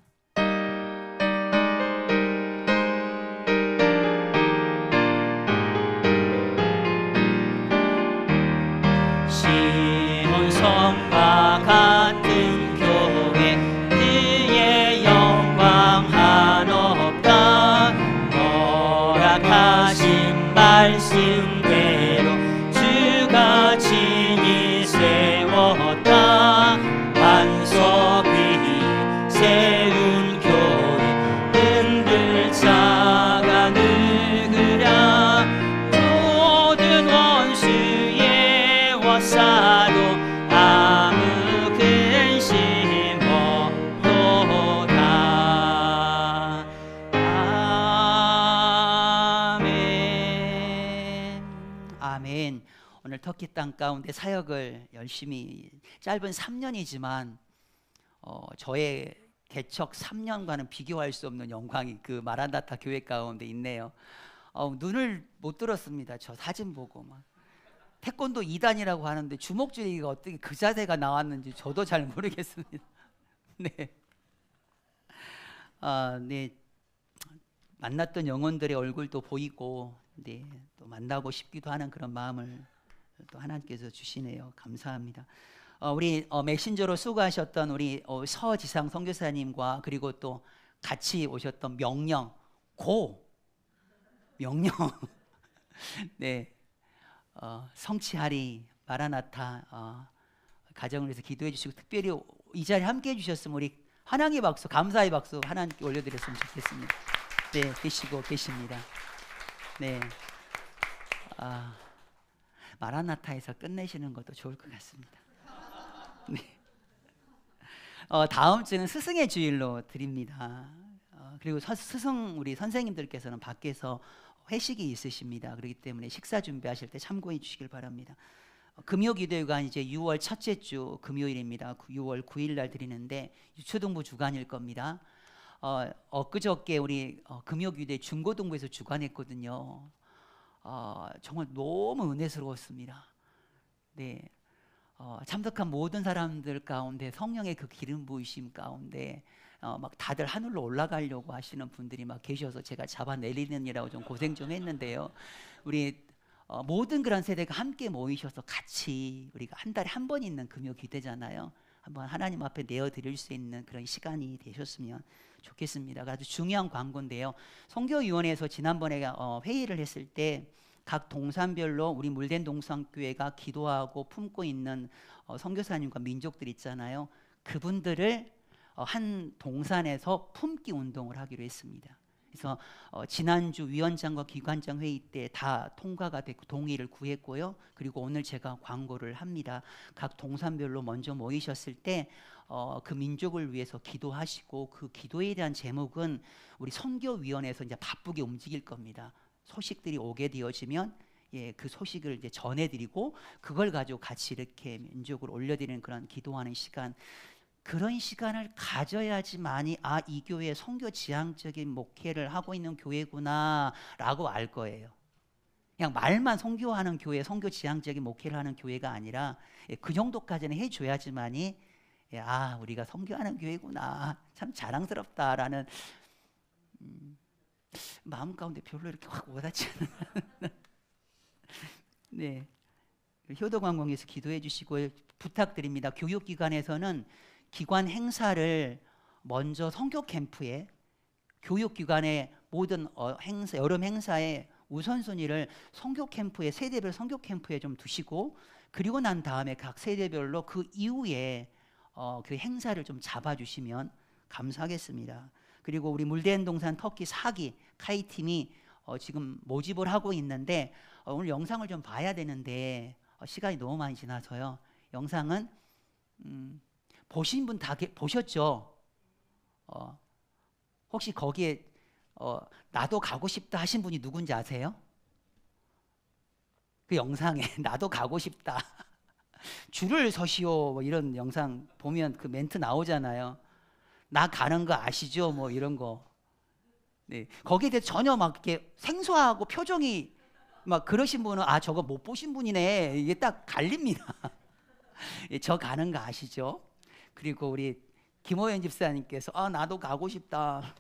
시온성과 같은 교회 그의 영광 한없다. 허락하신 말씀대로 주가 친히 세웠다. 반석 위에 세운 교회 흔들 자가 누구랴. 모든 원수의 워싸도 아무 근심 없도다. 아멘. 아멘. 오늘 터키 땅 가운데 사역을 열심히 짧은 3년이지만 저의 개척 3년과는 비교할 수 없는 영광이 그 마란나타 교회 가운데 있네요. 눈을 못 들었습니다. 저 사진 보고 막 태권도 2단이라고 하는데 주먹쥐기가 어떻게 그 자세가 나왔는지 저도 잘 모르겠습니다. 네. 네. 만났던 영혼들의 얼굴도 보이고, 네, 또 만나고 싶기도 하는 그런 마음을 또 하나님께서 주시네요. 감사합니다. 우리 메신저로 수고하셨던 우리 서지상 선교사님과 그리고 또 같이 오셨던 명령 네, 성취하리 마라나타 가정을 위해서 기도해 주시고, 특별히 이 자리에 함께 해주셨으면 우리 환영의 박수, 감사의 박수 하나님께 올려드렸으면 좋겠습니다. 네, 계시고 계십니다. 네, 마라나타에서 끝내시는 것도 좋을 것 같습니다. 네. 다음 주는 스승의 주일로 드립니다. 그리고 스승 우리 선생님들께서는 밖에서 회식이 있으십니다. 그렇기 때문에 식사 준비하실 때 참고해 주시길 바랍니다. 금요기도회가 이제 6월 첫째 주 금요일입니다. 6월 9일 날 드리는데 유초등부 주간일 겁니다. 엊그저께 우리 금요기도회 중고등부에서 주관했거든요. 정말 너무 은혜스러웠습니다. 네, 참석한 모든 사람들 가운데 성령의 그 기름 부으심 가운데 막 다들 하늘로 올라가려고 하시는 분들이 막 계셔서 제가 잡아내리느니라고 좀 고생 좀 했는데요. 우리 모든 그런 세대가 함께 모이셔서 같이 우리가 한 달에 한 번 있는 금요 기대잖아요. 한번 하나님 앞에 내어드릴 수 있는 그런 시간이 되셨으면 좋겠습니다. 아주 중요한 광고인데요. 선교위원회에서 지난번에 회의를 했을 때 각 동산별로 우리 물된 동산교회가 기도하고 품고 있는 선교사님과 민족들 있잖아요. 그분들을 한 동산에서 품기 운동을 하기로 했습니다. 그래서 지난주 위원장과 기관장 회의 때 다 통과가 됐고 동의를 구했고요. 그리고 오늘 제가 광고를 합니다. 각 동산별로 먼저 모이셨을 때 그 민족을 위해서 기도하시고 그 기도에 대한 제목은 우리 선교위원회에서 이제 바쁘게 움직일 겁니다. 소식들이 오게 되어지면 그 소식을 이제 전해드리고 그걸 가지고 같이 이렇게 민족을 올려드리는 그런 기도하는 시간, 그런 시간을 가져야지만이 이 교회 선교 지향적인 목회를 하고 있는 교회구나라고 알 거예요. 그냥 말만 선교하는 교회, 선교 지향적인 목회를 하는 교회가 아니라 그 정도까지는 해줘야지만이 우리가 선교하는 교회구나, 참 자랑스럽다라는 마음 가운데 별로 이렇게 확 와닿지 않는 네, 효도관광에서 기도해 주시고 부탁드립니다. 교육기관에서는 기관 행사를 먼저 선교 캠프에, 교육기관의 모든 행사, 여름 행사의 우선순위를 선교 캠프에, 세대별 선교 캠프에 좀 두시고, 그리고 난 다음에 각 세대별로 그 이후에 그 행사를 좀 잡아주시면 감사하겠습니다. 그리고 우리 물대운동산 터키 4기 카이팀이 지금 모집을 하고 있는데 오늘 영상을 좀 봐야 되는데 시간이 너무 많이 지나서요. 영상은 보신 분 다 보셨죠? 혹시 거기에 나도 가고 싶다 하신 분이 누군지 아세요? 그 영상에 나도 가고 싶다 줄을 서시오 뭐 이런 영상 보면 그 멘트 나오잖아요. 나 가는 거 아시죠? 뭐 이런 거. 네, 거기에 대해 전혀 막 이렇게 생소하고 표정이 막 그러신 분은 저거 못 보신 분이네, 이게 딱 갈립니다. 저 가는 거 아시죠? 그리고 우리 김호연 집사님께서 나도 가고 싶다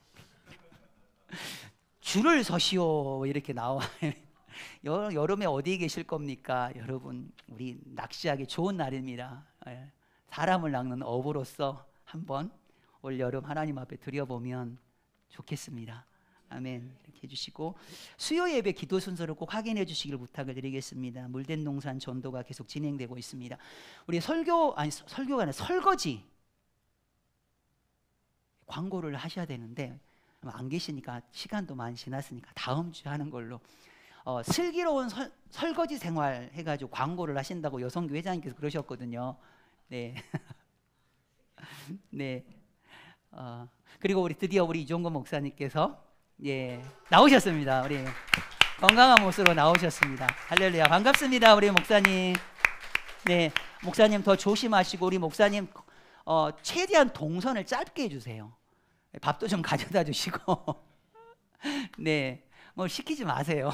줄을 서시오 이렇게 나와요. 여름에 어디에 계실 겁니까? 여러분, 우리 낚시하기 좋은 날입니다. 사람을 낚는 어부로서 한번 올 여름 하나님 앞에 드려보면 좋겠습니다. 아멘. 이렇게 해주시고 수요 예배 기도 순서를 꼭 확인해 주시길 부탁을 드리겠습니다. 물된 농산 전도가 계속 진행되고 있습니다. 우리 설교가 아니라 설거지 광고를 하셔야 되는데 안 계시니까 시간도 많이 지났으니까 다음 주에 하는 걸로. 슬기로운 설거지 생활 해가지고 광고를 하신다고 여성교 회장님께서 그러셨거든요. 네. 네. 그리고 드디어 우리 이종건 목사님께서 나오셨습니다. 우리 건강한 모습으로 나오셨습니다. 할렐루야, 반갑습니다, 우리 목사님. 네, 목사님 더 조심하시고 우리 목사님 최대한 동선을 짧게 해주세요. 밥도 좀 가져다 주시고 네, 뭐 시키지 마세요.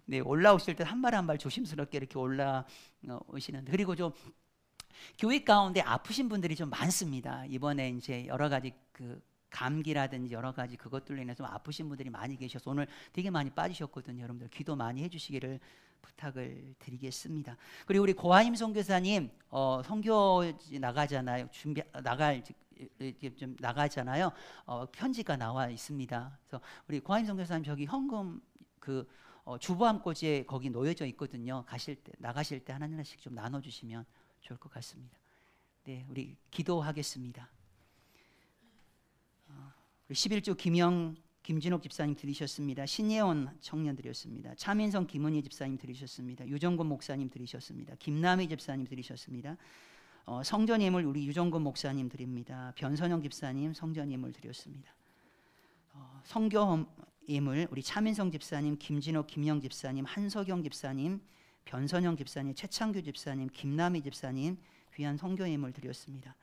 네, 올라오실 때 한 발 한 발 조심스럽게 이렇게 올라오시는데, 그리고 좀 교회 가운데 아프신 분들이 좀 많습니다. 이번에 이제 여러 가지 그 감기라든지 여러 가지 그것들로 인해서 좀 아프신 분들이 많이 계셔서 오늘 되게 많이 빠지셨거든요. 여러분들 기도 많이 해주시기를 부탁을 드리겠습니다. 그리고 우리 고하임 선교사님 선교지 나가잖아요. 좀 나가잖아요. 편지가 나와 있습니다. 그래서 우리 고하임 선교사님 저기 현금 그 주보함꽂이에 거기 놓여져 있거든요. 나가실 때 하나씩 좀 나눠주시면 좋을 것 같습니다. 네, 우리 기도하겠습니다. 우리 11조 김진옥 집사님 들으셨습니다. 신예원 청년 드렸습니다. 차민성 김은희 집사님 들으셨습니다. 유정권 목사님 들으셨습니다. 김남희 집사님 들으셨습니다. 성전 예물 우리 유정권 목사님 드립니다. 변선영 집사님 성전 예물 드렸습니다. 성교 예물 우리 차민성 집사님, 김진옥 김영 집사님, 한석영 집사님, 변선영 집사님, 최창규 집사님, 김남희 집사님 귀한 성교 예물 드렸습니다.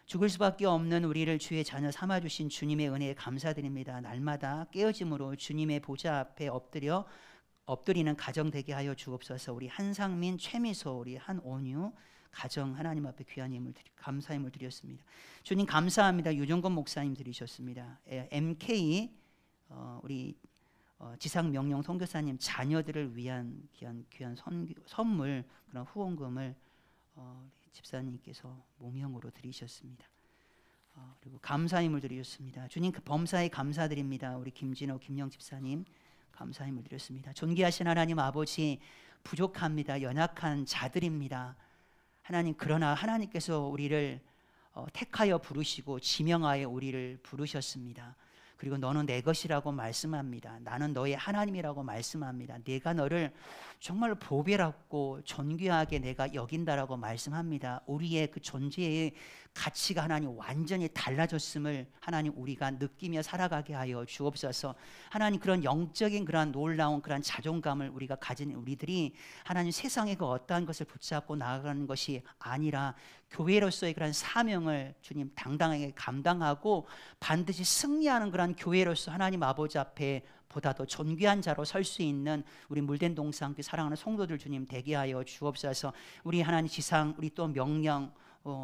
죽을 수밖에 없는 우리를 주의 자녀 삼아주신 주님의 은혜에 감사드립니다. 날마다 깨어짐으로 주님의 보좌 앞에 엎드리는 가정 되게 하여 주옵소서. 우리 한상민, 최미소, 우리 한온유 가정 하나님 앞에 귀한 예물 감사 예물 드렸습니다. 주님 감사합니다. 유정건 목사님 드리셨습니다. MK 우리 지상명령 선교사님 자녀들을 위한 귀한 선물, 그런 후원금을 집사님께서 모명으로 드리셨습니다. 그리고 감사임을 드리셨습니다. 주님 그 범사에 감사드립니다. 우리 김진호 김영 집사님 감사임을 드렸습니다. 존귀하신 하나님 아버지, 부족합니다. 연약한 자들입니다. 하나님, 그러나 하나님께서 우리를 택하여 부르시고 지명하여 우리를 부르셨습니다. 그리고 너는 내 것이라고 말씀합니다. 나는 너의 하나님이라고 말씀합니다. 내가 너를 정말 보배롭고 존귀하게 내가 여긴다라고 말씀합니다. 우리의 그 존재의 가치가 하나님 완전히 달라졌음을 하나님 우리가 느끼며 살아가게 하여 주옵소서. 하나님 그런 영적인 그런 놀라운 그런 자존감을 우리가 가진 우리들이 하나님 세상의 그 어떠한 것을 붙잡고 나아가는 것이 아니라 교회로서의 그런 사명을 주님 당당하게 감당하고 반드시 승리하는 그런 교회로서 하나님 아버지 앞에 보다 더 존귀한 자로 설 수 있는 우리 물된 동산교회 사랑하는 성도들 주님 되게 하여 주옵소서. 우리 하나님 지상 우리 또 명령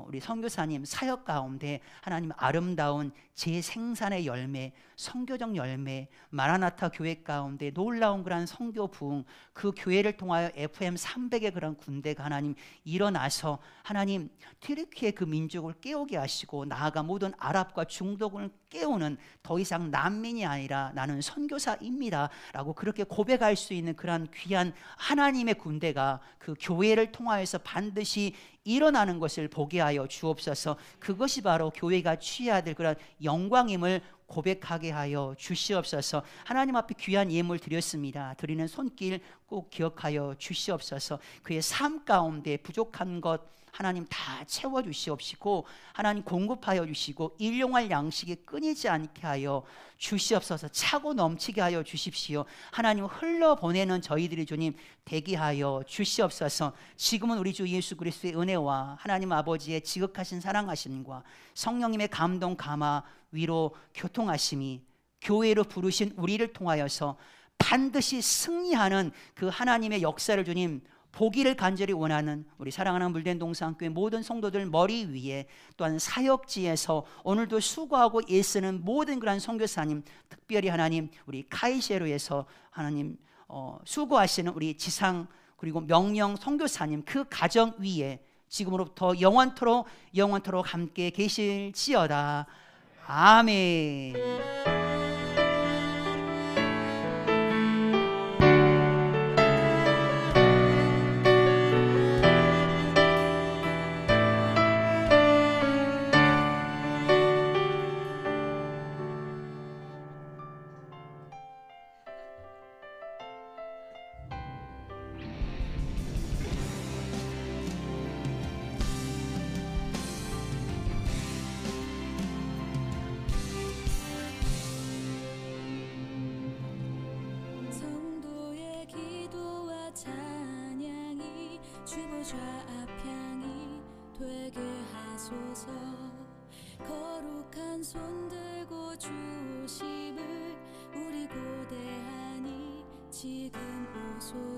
우리 선교사님 사역 가운데 하나님 아름다운 재생산의 열매, 선교적 열매, 마라나타 교회 가운데 놀라운 그런 선교 부흥, 그 교회를 통하여 FM 300의 그런 군대가 하나님 일어나서 하나님 튀르키의 그 민족을 깨우게 하시고 나아가 모든 아랍과 중동을 깨우는 더 이상 난민이 아니라 나는 선교사입니다 라고 그렇게 고백할 수 있는 그런 귀한 하나님의 군대가 그 교회를 통하여서 반드시 일어나는 것을 보게 하여 주옵소서. 그것이 바로 교회가 취해야 될 그런 영광임을 고백하게 하여 주시옵소서. 하나님 앞에 귀한 예물 드렸습니다. 드리는 손길 꼭 기억하여 주시옵소서. 그의 삶 가운데 부족한 것 하나님 다 채워주시옵시고 하나님 공급하여 주시고 일용할 양식이 끊이지 않게 하여 주시옵소서. 차고 넘치게 하여 주십시오. 하나님 흘러보내는 저희들이 주님 되게 하여 주시옵소서. 지금은 우리 주 예수 그리스도의 은혜와 하나님 아버지의 지극하신 사랑하심과 성령님의 감동 감화 위로 교통하심이 교회로 부르신 우리를 통하여서 반드시 승리하는 그 하나님의 역사를 주님 보기를 간절히 원하는 우리 사랑하는 물된 동산교회 모든 성도들 머리 위에 또한 사역지에서 오늘도 수고하고 애쓰는 모든 그런 선교사님, 특별히 하나님 우리 카이세로에서 하나님 수고하시는 우리 지상 그리고 명령 선교사님 그 가정 위에 지금으로부터 영원토록 함께 계실지어다. 아멘. 성도의 기도와 찬양이 주보좌 앞향이 되게 하소서. 거룩한 손 들고 주심을 우리 고대하니 지금 오소서.